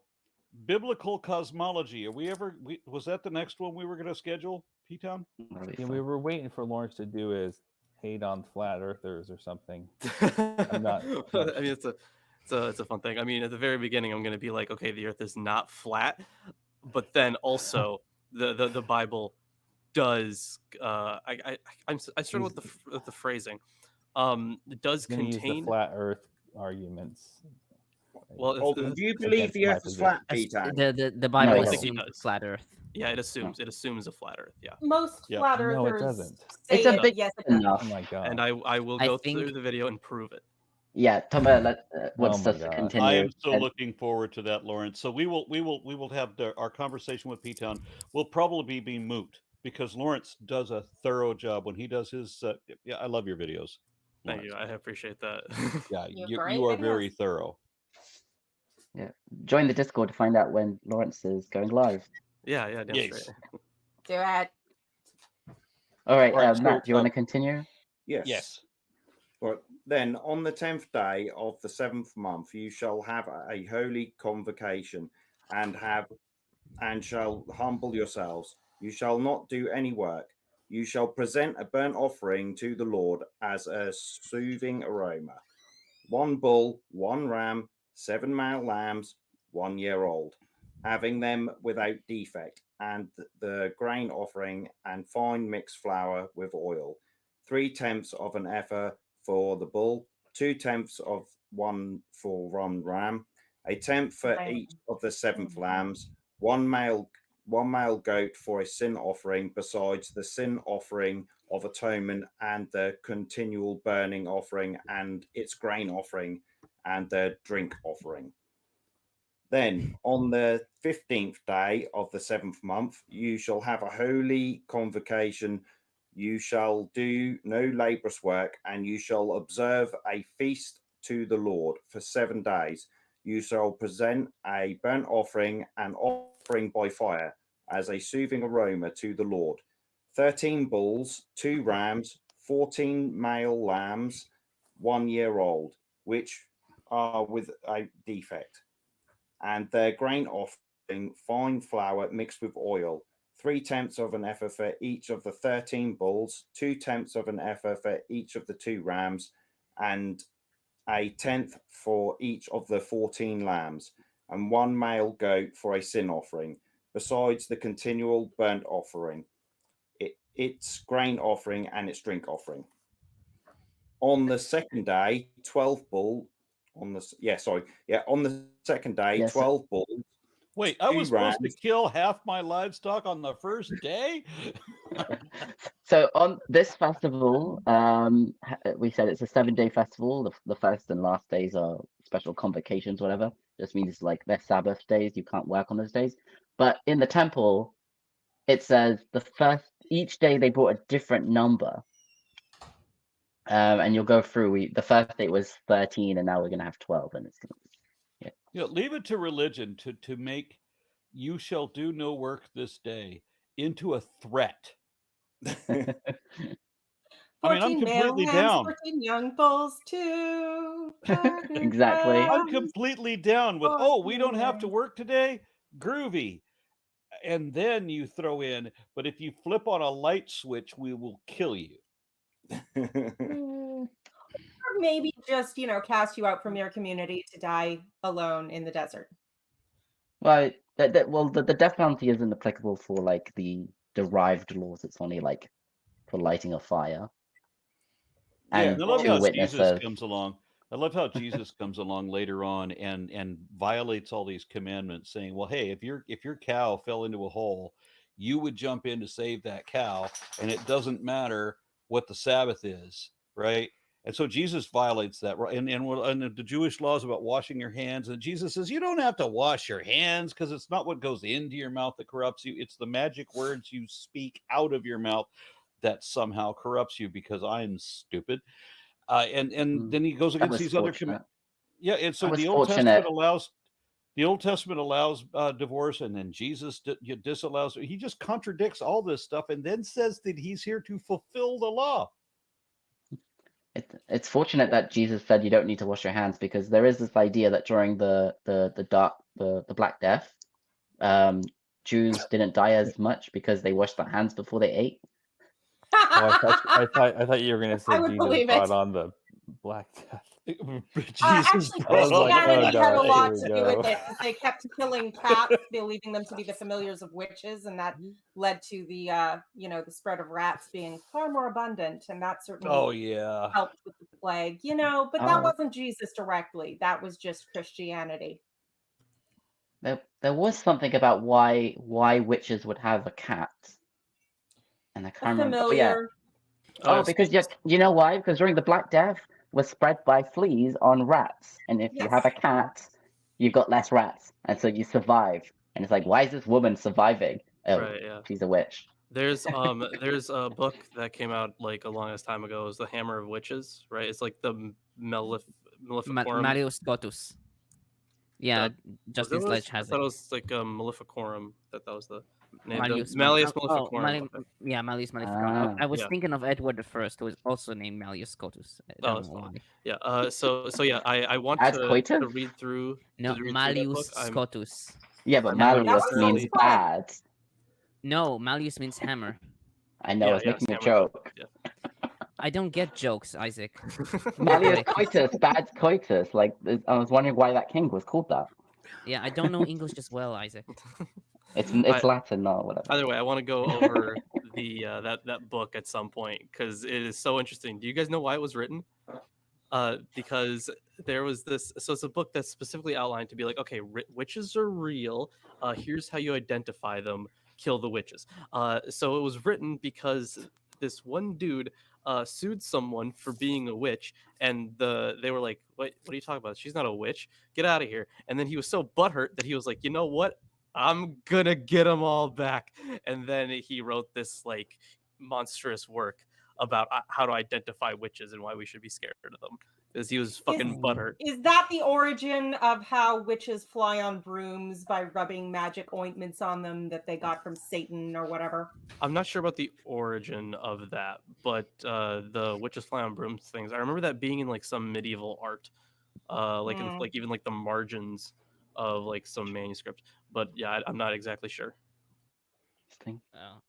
biblical cosmology. Was that the next one we were going to schedule, P-Town? Yeah, we were waiting for Lawrence to do his hate on flat earthers or something. I'm not. I mean, it's a fun thing. I mean, at the very beginning, I'm going to be like, okay, the Earth is not flat, but then also the Bible does. I struggle with the phrasing. It does Gonna use contain the flat Earth arguments. Well, do you believe the Earth is flat, Peter? The Bible No, it assumes doesn't. flat Earth. Yeah, it assumes a flat Earth. Yeah, Most Yeah. flat No, it earthers doesn't. say It's a it, big yes, it does. enough. Oh my God. and I will I go think- through the video and prove it. Yeah, Tom, what's my the God. continue? I am so And- looking forward to that, Lawrence. So we will have our conversation with P-Town will probably be moot because Lawrence does a thorough job when he does his. Yeah, I love your videos. Thank you. Lawrence. I appreciate that. Yeah, You have you great are videos. very thorough. Yeah, join the Discord to find out when Lawrence is going live. yeah, damn Yes. straight. Do it. All right, Right, so, Matt, do you want to continue? Yes. But then on the 10th day of the 7th month, you shall have a holy convocation and shall humble yourselves. You shall not do any work. You shall present a burnt offering to the Lord as a soothing aroma. 1 bull, 1 ram, 7 male lambs, 1 year old, having them without defect, and the grain offering and fine mixed flour with oil, 3/10 of an ephah for the bull, 2/10 of one for 1 ram, 1/10 for Right. each of the 7th lambs, one male goat for a sin offering, besides the sin offering of atonement and the continual burning offering and its grain offering and the drink offering. Then on the 15th day of the 7th month, you shall have a holy convocation You shall do no laborious work, and you shall observe a feast to the Lord for 7 days. You shall present a burnt offering and offering by fire as a soothing aroma to the Lord. 13 bulls, 2 rams, 14 male lambs, 1 year old, which are with a defect, and their grain offering, fine flour mixed with oil, 3/10 of an ephah for each of the 13 bulls, 2/10 of an ephah for each of the 2 rams, and 1/10 for each of the 14 lambs, and 1 male goat for a sin offering, besides the continual burnt offering, its grain offering, and its drink offering. On the second day, 12 bull. On the second day, Yes. 12 bulls. Wait, I was 2 supposed to rams. kill half my livestock on the first day? So on this festival, we said it's a 7-day festival. The first and last days are special convocations, whatever. Just means like they're Sabbath days. You can't work on those days. But in the temple, it says each day they brought a different number. And you'll go through. The first day was 13, and now we're gonna have 12, and it's gonna. Leave it to religion to make "you shall do no work this day" into a threat. I mean, I'm 14 male completely lambs, down. 14 young bulls too. Exactly. I'm completely down with, we don't have to work today? Groovy. And then you throw in, but if you flip on a light switch, we will kill you. Or maybe just, cast you out from your community to die alone in the desert. Well, the death penalty isn't applicable for like the derived laws. It's only like for lighting a fire. And I love 2 how witnesses. Jesus comes along. I love how Jesus comes along later on and violates all these commandments, saying, well, hey, if your cow fell into a hole, you would jump in to save that cow, and it doesn't matter what the Sabbath is, right? And so Jesus violates that, right? And the Jewish laws about washing your hands, and Jesus says you don't have to wash your hands because it's not what goes into your mouth that corrupts you. It's the magic words you speak out of your mouth that somehow corrupts you, because I'm stupid. And then he goes against these other commandments. Yeah, and so the Old Testament allows divorce, and then Jesus disallows. He just contradicts all this stuff, and then says that he's here to fulfill the law. It's fortunate that Jesus said you don't need to wash your hands, because there is this idea that during the Black Death, Jews didn't die as much because they washed their hands before they ate. I thought you were going to say I would Jesus believe brought it. on the Black Death. Actually, I was like, Christianity oh, had a God, lot here we to do go. with it, because they kept killing cats, believing them to be the familiars of witches, and that led to the the spread of rats being far more abundant, and that certainly helped with the plague. But that wasn't Jesus directly. That was just Christianity. There was something about why witches would have a cat, and I can't remember. Familiar. Because you know why? Because during the Black Death was spread by fleas on rats, and if you have a cat, you've got less rats, and so you survive. And it's like, why is this woman surviving? Oh, Right, yeah. she's a witch. There's a book that came out like a long time ago. It was The Hammer of Witches, right? It's like the Maleficorum. Malleus Scotus. Yeah, Justin Sledge I has it. thought it was like Maleficorum. That was the name. Malleus Maleficorum. Yeah, Malleus Maleficorum. I was thinking of Edward I, who was also named Malleus Scotus. I don't know why. Yeah. I want to read through. No, Malleus Scotus. Yeah, but Malleus means bad. No, Malleus means hammer. I know. I was making a joke. Yeah. I don't get jokes, Isaac. Malleus coitus, bad coitus. Like, I was wondering why that king was called that. Yeah, I don't know English as well, Isaac. It's Latin or whatever. Either way, I want to go over the that book at some point, because it is so interesting. Do you guys know why it was written? Because there was this. So it's a book that's specifically outlined to be like, okay, witches are real. Here's how you identify them. Kill the witches. So it was written because this one dude sued someone for being a witch, and they were like, what are you talking about? She's not a witch. Get out of here. And then he was so butthurt that he was like, you know what? I'm gonna get them all back. And then he wrote this like monstrous work about how to identify witches and why we should be scared of them, because he was fucking butthurt. Is that the origin of how witches fly on brooms by rubbing magic ointments on them that they got from Satan or whatever? I'm not sure about the origin of that, but the witches fly on brooms things, I remember that being in like some medieval art, like in, like even like the margins of like some manuscript. But yeah, I'm not exactly sure. Interesting. Oh.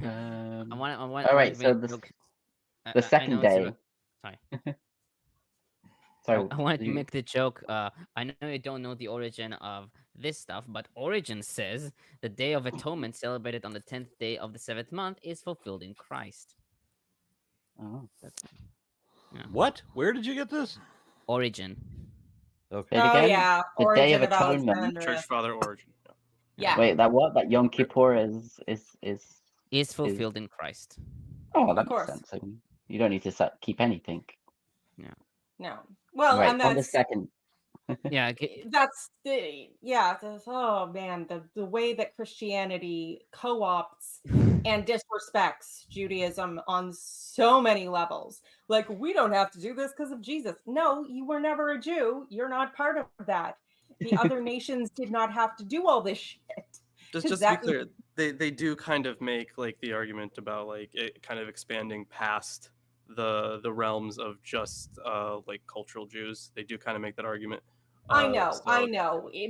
Um, I want all right, to so make a the joke. the second day. Sorry. Sorry, I wanted to you- make the joke. I know you don't know the origin of this stuff, but Origin says the Day of Atonement, celebrated on the 10th day of the 7th month, is fulfilled in Christ. Oh. That's What? Where did you get this? Origin. Okay. Say it Oh again? yeah, The Origin Day of of Atonement. Alexandria. Church Father Origin. Yeah. Wait, that what? That Yom Kippur is Fulfilled in Christ. Oh, that Of course. makes sense. You don't need to keep anything. No. Well, Right, and on the that's second. Yeah. that's the oh man, the way that Christianity co-opts and disrespects Judaism on so many levels. Like, we don't have to do this because of Jesus. No, you were never a Jew. You're not part of that. The other nations did not have to do all this shit. Just to be clear, they do kind of make like the argument about like it kind of expanding past the realms of just like cultural Jews. They do kind of make that argument. I know, so-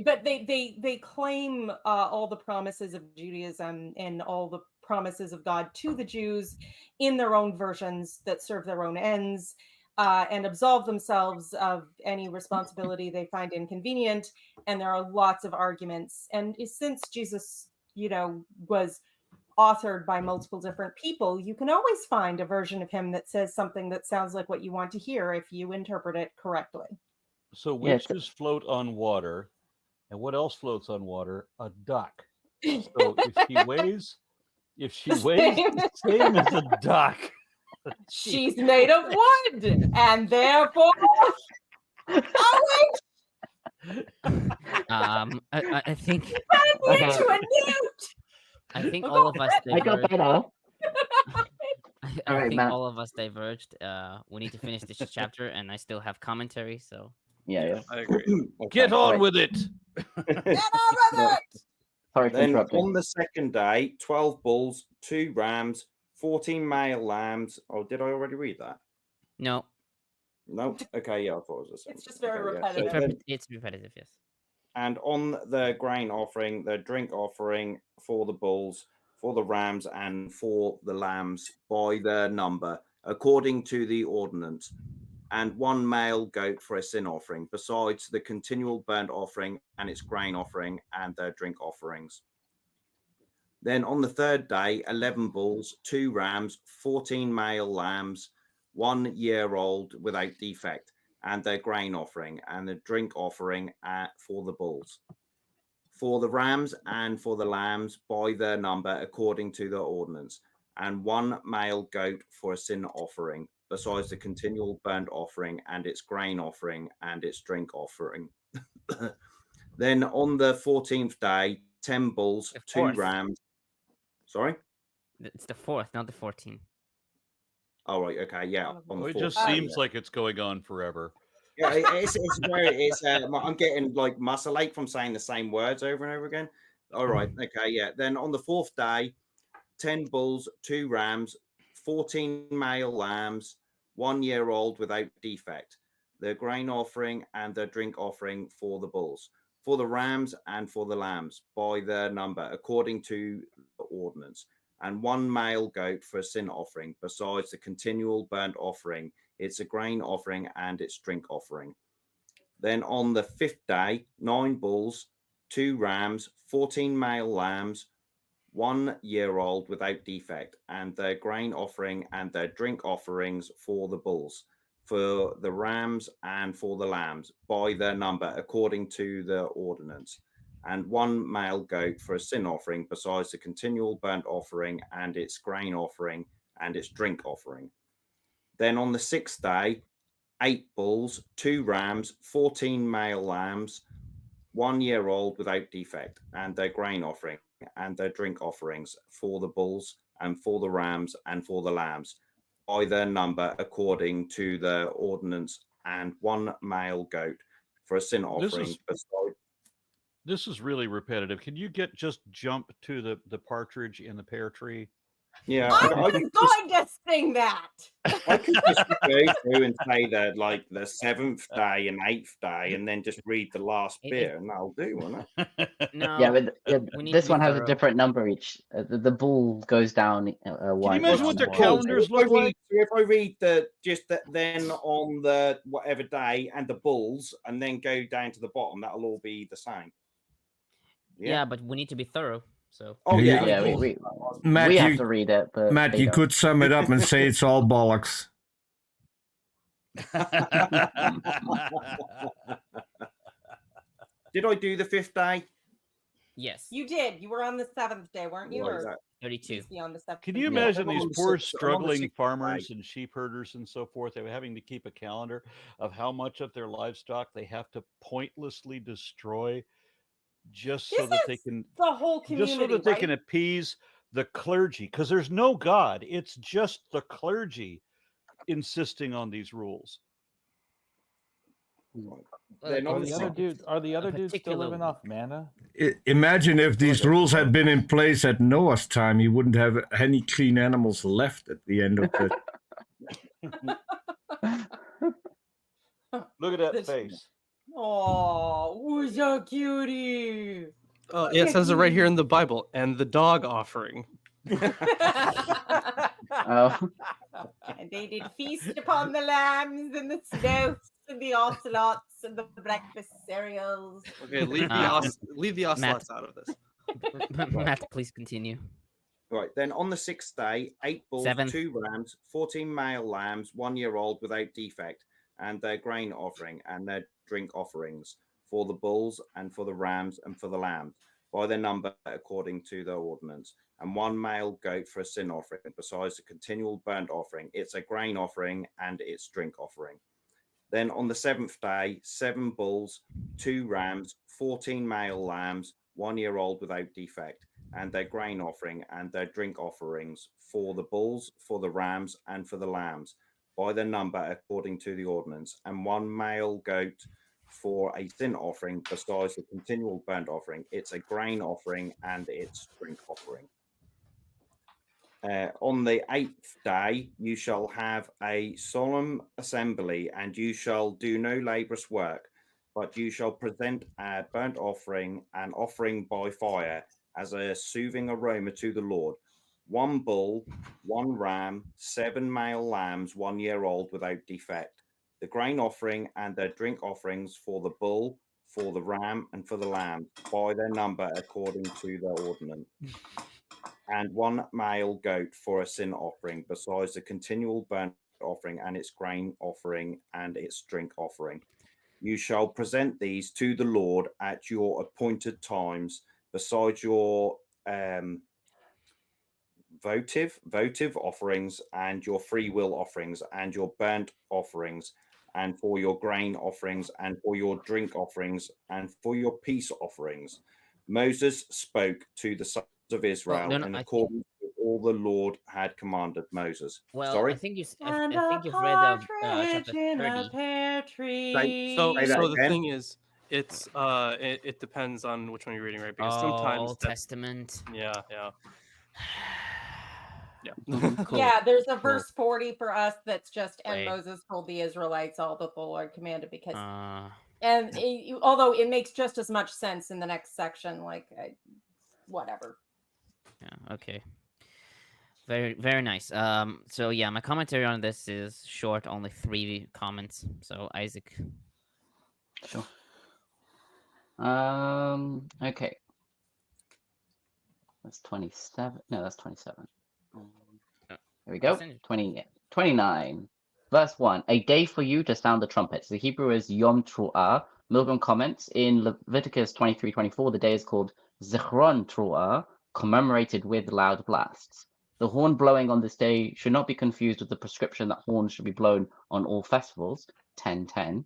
but they claim all the promises of Judaism and all the promises of God to the Jews in their own versions that serve their own ends, and absolve themselves of any responsibility they find inconvenient. And there are lots of arguments. And since Jesus, was authored by multiple different people, you can always find a version of him that says something that sounds like what you want to hear if you interpret it correctly. So witches float on water, and what else floats on water? A duck. So if she weighs the same as a duck, she's made of wood, and therefore, I think Okay. to a newt. I think all of us I got diverged. better. I Alright, think Matt. all of us diverged. We need to finish this chapter, and I still have commentary. So Yeah. I agree. get on Right. with it. Sorry for Then interrupting. on the second day, 12 bulls, 2 rams, 14 male lambs. Oh, did I already read that? no, No. Okay, yeah, I thought it was the same. It's just very Okay, yeah. repetitive. So then- it's repetitive. Yes. and on the grain offering, the drink offering for the bulls, for the rams, and for the lambs by their number, according to the ordinance, and 1 male goat for a sin offering, besides the continual burnt offering and its grain offering and their drink offerings. Then on the third day, 11 bulls, 2 rams, 14 male lambs, 1 year old without defect, and their grain offering and the drink offering for the bulls, for the rams and for the lambs by their number according to the ordinance, and 1 male goat for a sin offering, besides the continual burnt offering and its grain offering and its drink offering. Then on the 14th day, 10 bulls, The 2 fourth. rams. Sorry? It's the 4th, not the 14th. Oh, right. Okay. Yeah. On Oh, the it fourth just day, seems yeah. like it's going on forever. Yeah, it's very. It's. I'm getting like muscle ache from saying the same words over and over again. All right. Okay. Yeah. Then on the 4th day, 10 bulls, 2 rams, 14 male lambs, 1 year old without defect, the grain offering and the drink offering for the bulls, for the rams and for the lambs by their number according to the ordinance, and 1 male goat for a sin offering, besides the continual burnt offering, its a grain offering and its drink offering. Then on the 5th day, 9 bulls, 2 rams, 14 male lambs, 1 year old without defect, and their grain offering and their drink offerings for the bulls, for the rams and for the lambs by their number according to the ordinance, and 1 male goat for a sin offering, besides the continual burnt offering and its grain offering and its drink offering. Then on the 6th day, 8 bulls, 2 rams, 14 male lambs, 1 year old without defect, and their grain offering, and their drink offerings for the bulls and for the rams and for the lambs by their number according to the ordinance, and one male goat for a sin offering. This is really repetitive. Can you just jump to the partridge in the pear tree? Yeah, I was going to sing that. I could just go through and say that, like, the 7th day and 8th day, and then just read the last bit, and that'll do, won't it? No. Yeah, but we need this to be one has a thorough. different number each. The bull goes down one. Can you imagine what their one. calendars look like? If I read then on the whatever day and the bulls, and then go down to the bottom, that'll all be the same. Yeah, but we need to be thorough. So. Oh yeah, Yeah, Matt, we you, have to read it, but Matt, they you don't. could sum it up and say it's all bollocks. Did I do the 5th day? Yes. You did. You were on the 7th day, weren't you? What Or is that? 32. on the 7th? Can you Yeah, imagine I'm these on the poor 6th I'm on the struggling 6th farmers day. and sheep herders and so forth? They're having to keep a calendar of how much of their livestock they have to pointlessly destroy just so This that they is can the whole community, just so that they right? can appease the clergy, because there's no God. It's just the clergy insisting on these rules. They're not Are the other dudes? Are the other dudes still particular living off mana? Imagine if these rules had been in place at Noah's time, you wouldn't have any clean animals left at the end of the. Look at that This- face. Oh, who's a cutie? Oh, yeah, it says it right here in the Bible, and the dog offering. Oh, And they did feast upon the lambs and the stoats and the ocelots and the breakfast cereals. Okay, leave the ocelots out of this. Matt, please continue. Right, then on the 6th day, 8 bulls, 7th. 2 rams, 14 male lambs, 1 year old without defect, and their grain offering and their drink offerings for the bulls and for the rams and for the lambs by their number according to their ordinance, and 1 male goat for a sin offering, besides the continual burnt offering. It's a grain offering and its drink offering. Then on the 7th day, 7 bulls, 2 rams, 14 male lambs, 1 year old without defect, and their grain offering and their drink offerings for the bulls, for the rams, and for the lambs by their number according to the ordinance, and 1 male goat for a sin offering, besides the continual burnt offering. It's a grain offering and its drink offering. On the 8th day, you shall have a solemn assembly, and you shall do no laborious work, but you shall present a burnt offering, an offering by fire, as a soothing aroma to the Lord. 1 bull, 1 ram, 7 male lambs, 1 year old without defect. The grain offering and their drink offerings for the bull, for the ram, and for the lamb, by their number according to their ordinance. And 1 male goat for a sin offering, besides the continual burnt offering and its grain offering and its drink offering. You shall present these to the Lord at your appointed times, besides your votive offerings and your free will offerings and your burnt offerings, and for your grain offerings and for your drink offerings and for your peace offerings. Moses spoke to the sons of Israel in accordance with all the Lord had commanded Moses. Well, Sorry? I think you've And read partridge chapter in a 30. pear tree. So Say that the again. thing is, it's it depends on which one you're reading, right? Because Oh, sometimes Old Testament. yeah. Cool. Yeah, there's a verse 40 for us that's just, and Wait. Moses told the Israelites all that the Lord commanded, because, Uh, although it makes just as much sense in the next section, like, whatever. yeah, okay. Very, very nice. So yeah, my commentary on this is short, only 3 comments. So Isaac. sure. Okay. That's 27. No, that's 27. Here we go. 29. Verse 1. A day for you to sound the trumpets. The Hebrew is Yom Tru'ah. Milgram comments in Leviticus 23:24. The day is called Zichron Tru'ah, commemorated with loud blasts. The horn blowing on this day should not be confused with the prescription that horns should be blown on all festivals. 10:10.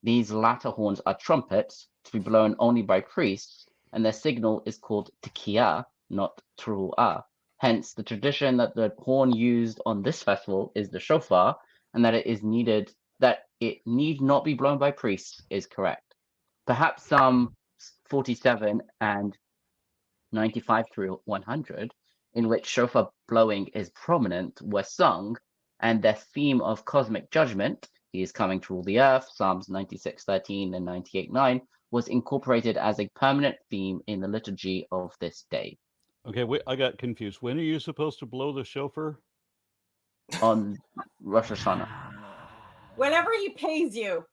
These latter horns are trumpets to be blown only by priests, and their signal is called Tekiah, not tru'ah. Hence, the tradition that the horn used on this festival is the shofar, and that it need not be blown by priests is correct. Perhaps Psalm 47 and 95 through 100, in which shofar blowing is prominent, were sung, and their theme of cosmic judgment, he is coming to rule the earth, Psalms 96:13 and 98:9, was incorporated as a permanent theme in the liturgy of this day. Okay, wait, I got confused. When are you supposed to blow the shofar? On Rosh Hashanah. Whenever he pays you.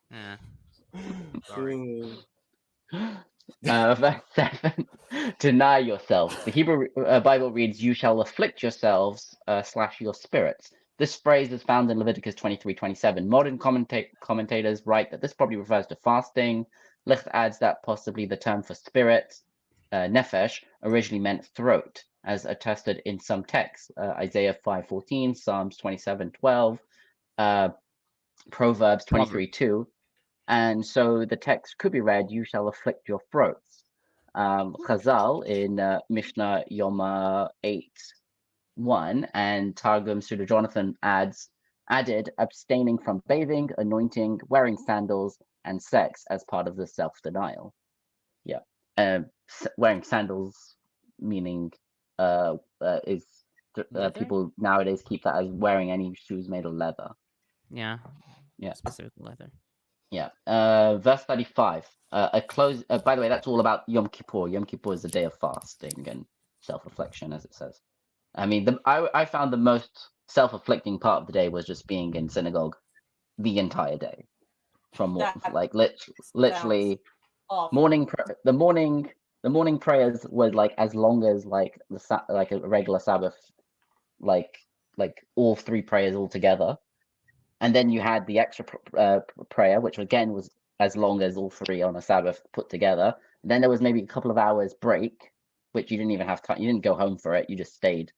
Yeah. Sorry. Verse 7. Deny yourselves. The Hebrew Bible reads, "You shall afflict yourselves / your spirits." This phrase is found in Leviticus 23:27. Modern commentators write that this probably refers to fasting. Licht adds that possibly the term for spirit, nefesh, originally meant throat, as attested in some texts. Isaiah 5:14, Psalms 27:12, Proverbs 23:2. And so the text could be read, "You shall afflict your throats." Chazal in Mishnah Yoma 8:1 and Targums Pseudo Jonathan added abstaining from bathing, anointing, wearing sandals, and sex as part of the self-denial. Yeah. Wearing sandals meaning people nowadays keep that as wearing any shoes made of leather. Yeah. Yeah. Specific leather. Yeah. Verse 35. By the way, that's all about Yom Kippur. Yom Kippur is the day of fasting and self-reflection, as it says. I mean, I found the most self-afflicting part of the day was just being in synagogue the entire day, from literally morning. The morning prayers were like as long as like a regular Sabbath, like all three prayers all together. And then you had the extra prayer, which again was as long as all three on a Sabbath put together. And then there was maybe a couple of hours break, which you didn't even have time. You didn't go home for it. You just stayed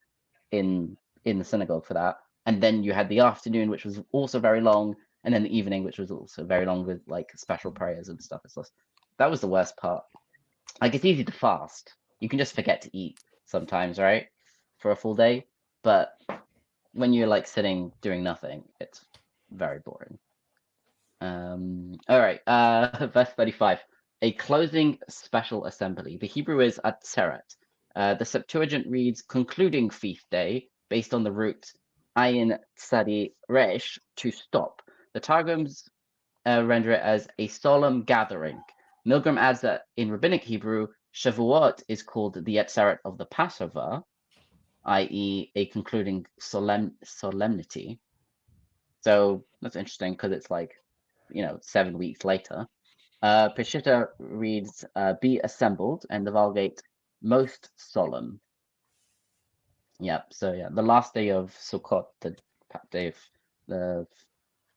in the synagogue for that. And then you had the afternoon, which was also very long, and then the evening, which was also very long with like special prayers and stuff. That was the worst part. Like, it's easy to fast. You can just forget to eat sometimes, right? For a full day. But when you're like sitting doing nothing, it's very boring. All right. Verse 35. A closing special assembly. The Hebrew is atzeret. The Septuagint reads concluding feast day, based on the root ayin tzadi resh, to stop. The Targums render it as a solemn gathering. Milgram adds that in Rabbinic Hebrew, Shavuot is called the atzeret of the Passover, i.e. a concluding solemnity. So that's interesting because it's like, 7 weeks later. Peshitta reads, be assembled, and the Vulgate, most solemn. Yeah, so yeah, the last day of Sukkot, the day of the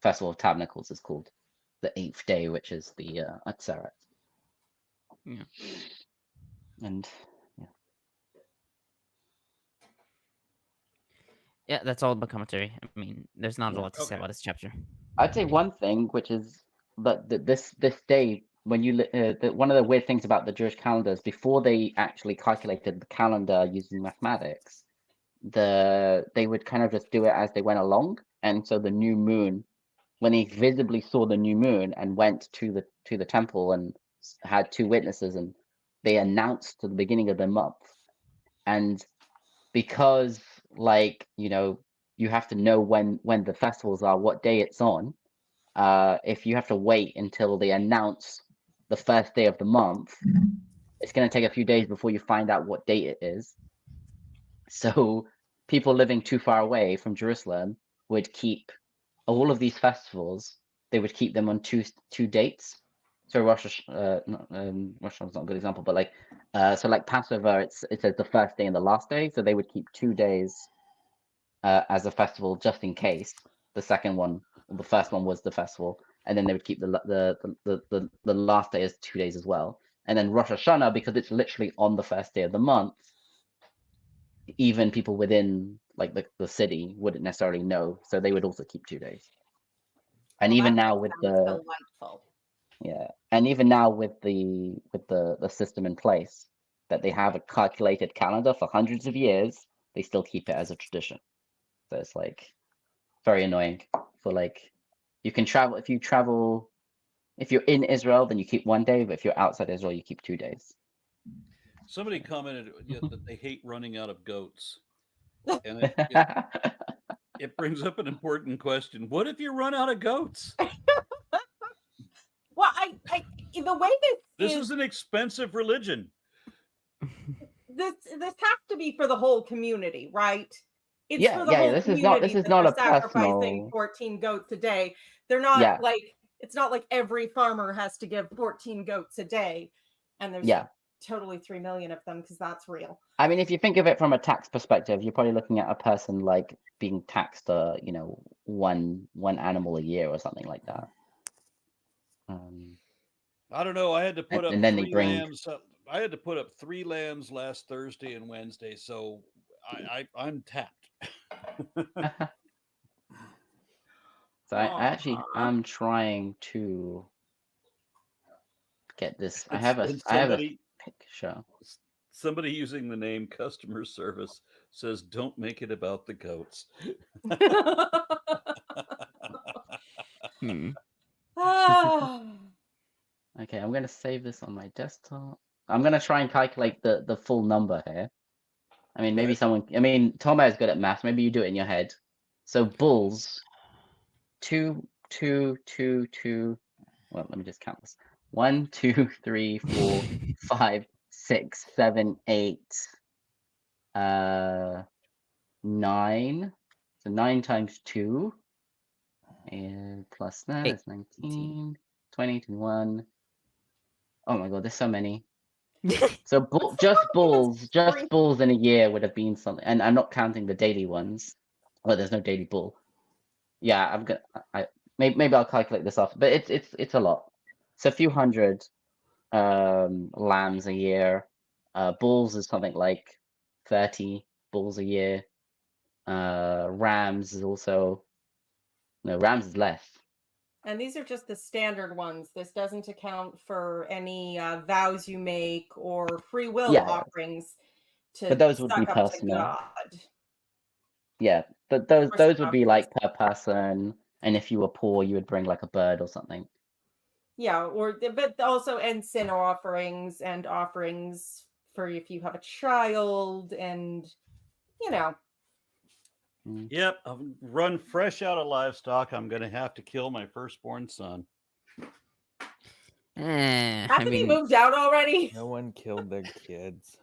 Festival of Tabernacles, is called the 8th day, which is the Atzeret. Yeah. And Yeah, that's all about commentary. I mean, there's not a lot to say about this chapter. I'd say one thing, which is that this day, when you one of the weird things about the Jewish calendar is before they actually calculated the calendar using mathematics, they would kind of just do it as they went along. And so the new moon, when they visibly saw the new moon and went to the temple and had two witnesses, and they announced to the beginning of the month. And because you have to know when the festivals are, what day it's on. If you have to wait until they announce the first day of the month, it's going to take a few days before you find out what date it is. So people living too far away from Jerusalem would keep all of these festivals. They would keep them on two dates. So Rosh Hashanah's not a good example, but like Passover, it says the first day and the last day. So they would keep 2 days as a festival just in case the first one was the festival, and then they would keep the last day as 2 days as well. And then Rosh Hashanah, because it's literally on the first day of the month, even people within like the city wouldn't necessarily know, so they would also keep 2 days. And even now with the delightful. Yeah, and even now with the system in place, that they have a calculated calendar for hundreds of years, they still keep it as a tradition. So it's like very annoying for like you can travel if you're in Israel, then you keep 1 day, but if you're outside Israel, you keep 2 days. Somebody commented that they hate running out of goats, and it brings up an important question: what if you run out of goats? Well, the way this is an expensive religion. This has to be for the whole community, right? It's Yeah, for the yeah, whole this is community that not they're a sacrificing personal. 14 goats a day. They're not Yeah. like, it's not like every farmer has to give 14 goats a day, and there's Yeah. totally 3 million of them, because that's real. I mean, if you think of it from a tax perspective, you're probably looking at a person like being taxed, one animal a year or something like that. I don't know. I had to put up and then 3 they bring. lambs. I had to put up 3 lambs last Thursday and Wednesday, so I'm tapped. So I'm trying to get this. I have a picture. Somebody using the name customer service says, "Don't make it about the goats." Okay, I'm gonna save this on my desktop. I'm gonna try and calculate the full number here. I mean, maybe Tomo is good at math. Maybe you do it in your head. So bulls, 2, 2, 2, 2. Well, let me just count this. 1, 2, 3, 4, 5, 6, 7, 8, 9. So 9 times 2, and plus that is 19, 20, 21. Oh my god, there's so many. So just bulls in a year would have been something, and I'm not counting the daily ones. Well, there's no daily bull. Yeah, maybe I'll calculate this off, but it's a lot. So a few hundred lambs a year. Bulls is something like 30 bulls a year. Rams is also rams is less. And these are just the standard ones. This doesn't account for any vows you make or free will offerings but those would be personal. to God. Yeah, but those would be like per person, and if you were poor, you would bring like a bird or something. Yeah, but also and sin offerings and offerings for if you have a child, and Yep, I've run fresh out of livestock. I'm going to have to kill my firstborn son. Hasn't he moved out already? No one killed their kids.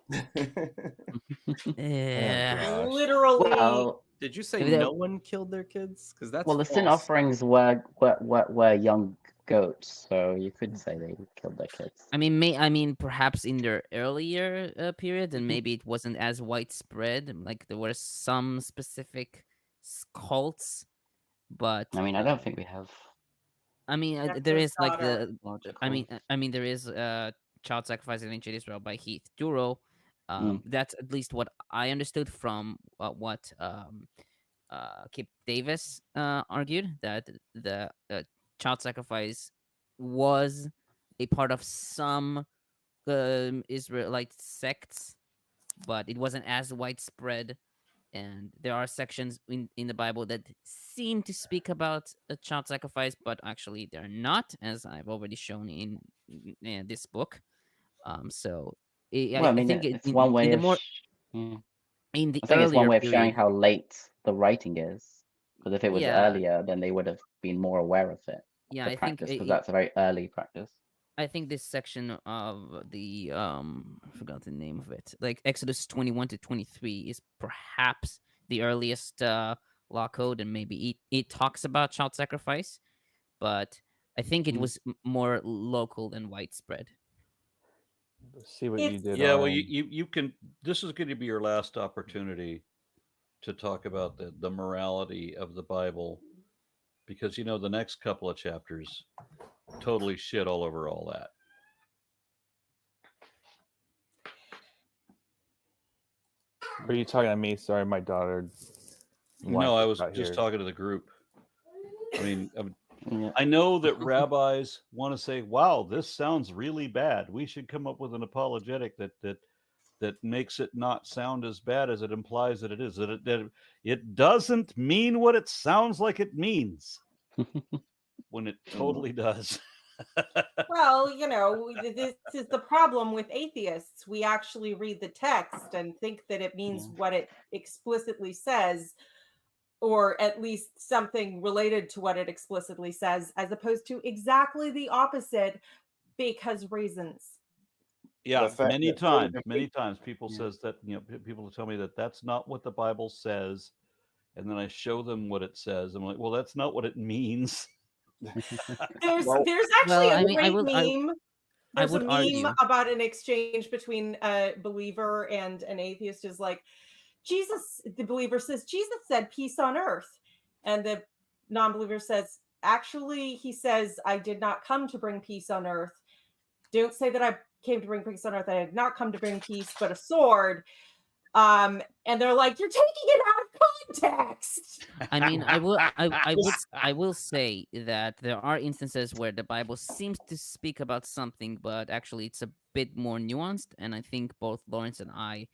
Literally. Well, did you say no one killed their kids? Because that's the false. sin offerings were young goats, so you could say they killed their kids. I mean, perhaps in their earlier period, and maybe it wasn't as widespread. Like there were some specific cults, but I mean, I don't think we have. I mean, there is like there is child sacrifice in ancient Israel by Heath Duro. That's at least what I understood from what Kip Davis argued, that the child sacrifice was a part of some Israelite sects, but it wasn't as widespread. And there are sections in the Bible that seem to speak about a child sacrifice, but actually they're not, as I've already shown in this book. So I think it's one way of. In the I think it's one way of period, showing how late the writing is. Because if it was earlier, then they would have been more aware of it. Yeah, I think because that's a very early practice. I think this section of the I forgot the name of it, like Exodus 21 to 23, is perhaps the earliest law code, and maybe it talks about child sacrifice, but I think it was more local and widespread. See what you did. Yeah, well, you can. This is going to be your last opportunity to talk about the morality of the Bible, because the next couple of chapters totally shit all over all that. Are you talking to me? Sorry, my daughter. No, I was just talking to the group. I mean, Yeah. I know that rabbis want to say, "Wow, this sounds really bad. We should come up with an apologetic that makes it not sound as bad as it implies that it is. That it doesn't mean what it sounds like it means, when it totally does." Well, you know, this is the problem with atheists. We actually read the text and think that it means what it explicitly says, or at least something related to what it explicitly says, as opposed to exactly the opposite because reasons. Yeah, The fact many that times people says that, people tell me that that's not what the Bible says, and then I show them what it says. I'm like, well, that's not what it means. There's Well- actually Well, I a mean, I great will- I- meme. I There's a would meme argue. about an exchange between a believer and an atheist. Is like, the believer says, Jesus said peace on earth. And the non-believer says, actually, he says, I did not come to bring peace on earth. Don't say that I came to bring peace on earth. I did not come to bring peace, but a sword. And they're like, you're taking it out of context. I mean, I will say that there are instances where the Bible seems to speak about something, but actually it's a bit more nuanced. And I think both Lawrence and I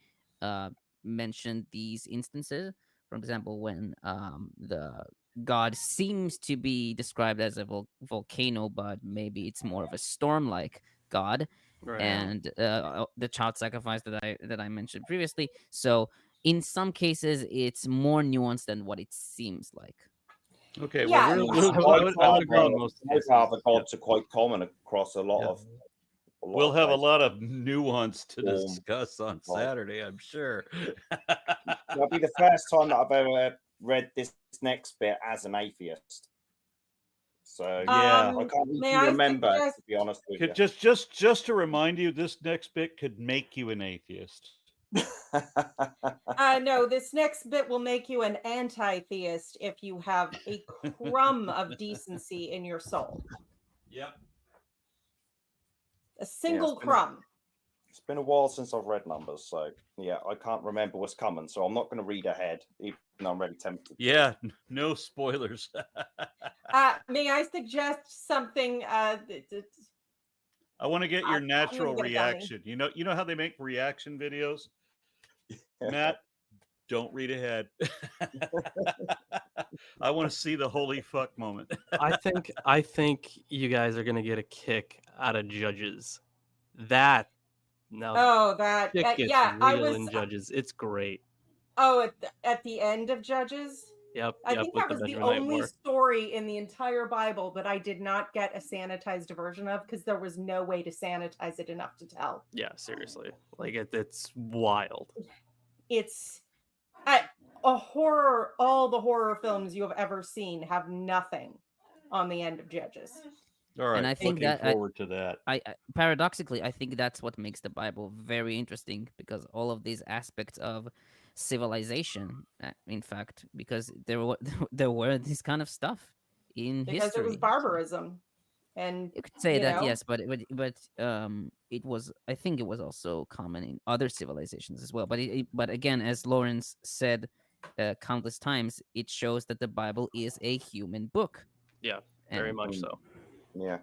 mentioned these instances. For example, when the God seems to be described as a volcano, but maybe it's more of a storm-like God. Right. And the child sacrifice that I mentioned previously. So in some cases, it's more nuanced than what it seems like. Okay, Yeah, well, I would agree in most cases. Other gods are quite common across a lot Yeah. of. we'll have a places. lot of nuance to Warm. discuss on Right. Saturday, I'm sure. That'll be the first time that I've ever read this next bit as an atheist. So Yeah. I can't May even I remember, suggest- to be honest with you. Just to remind you, this next bit could make you an atheist. No, this next bit will make you an anti-theist if you have a crumb of decency in your soul. Yep. A single it's been- crumb. It's been a while since I've read Numbers, so yeah, I can't remember what's coming, so I'm not going to read ahead, even though I'm really tempted. Yeah, no spoilers. May I suggest something? I want to get your I'm natural gonna get a dummy. reaction. You know how they make reaction videos? Matt, don't read ahead. I want to see the holy fuck moment. I think you guys are gonna get a kick out of Judges. That now Oh, that it gets yeah. I real was. in Judges. It's great. Oh, at the end of Judges. Yep. I yep, think with that was the Benjaminite only War. story in the entire Bible that I did not get a sanitized version of because there was no way to sanitize it enough to tell. Yeah, seriously. Like it's wild. It's a horror. All the horror films you have ever seen have nothing on the end of Judges. All right, And I think looking that forward to that. I paradoxically, I think that's what makes the Bible very interesting, because all of these aspects of civilization, in fact, because there were this kind of stuff in Because history. it was barbarism, and You could say you that, know? yes, but it was. I think it was also common in other civilizations as well. But again, as Lawrence said countless times, it shows that the Bible is a human book. Yeah, very And- much so. Yeah.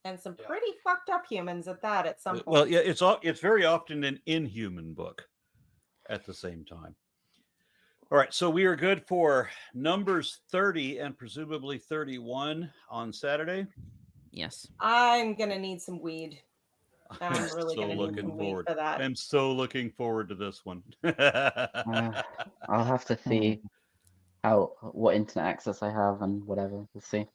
and some pretty fucked up humans at that. At some point. Well, yeah, it's very often an inhuman book at the same time. All right, so we are good for Numbers 30 and presumably 31 on Saturday. Yes. I'm gonna need some weed. I'm really so gonna need looking some weed forward. for that. I'm so looking forward to this one. I'll have to see what internet access I have and whatever. We'll see.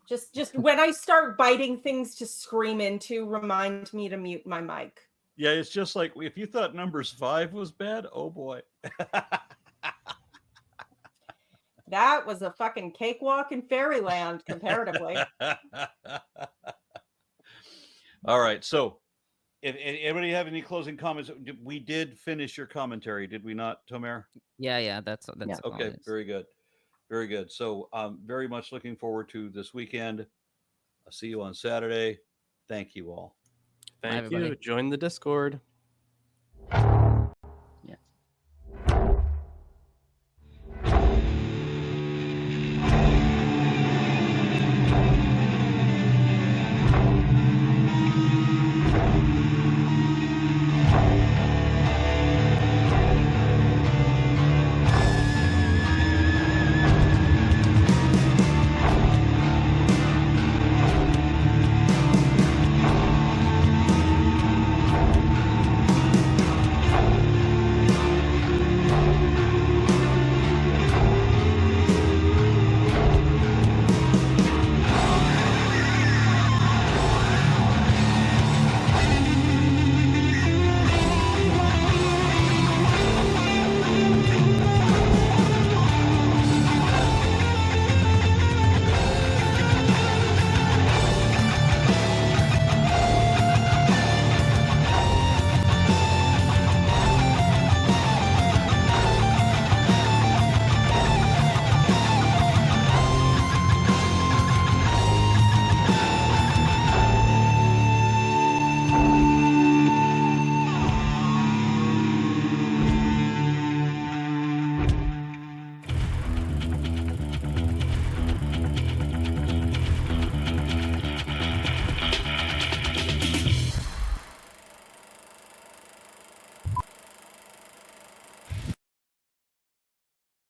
Just when I start biting things to scream into, remind me to mute my mic. Yeah, it's just like if you thought Numbers 5 was bad, oh boy. That was a fucking cakewalk in fairyland comparatively. All right, so if anybody have any closing comments, we did finish your commentary, did we not, Tomer? Yeah. That's Yeah. all Okay, it is. very good. Very good. So I'm very much looking forward to this weekend. I'll see you on Saturday. Thank you all. Thank everybody. you. Join the Discord.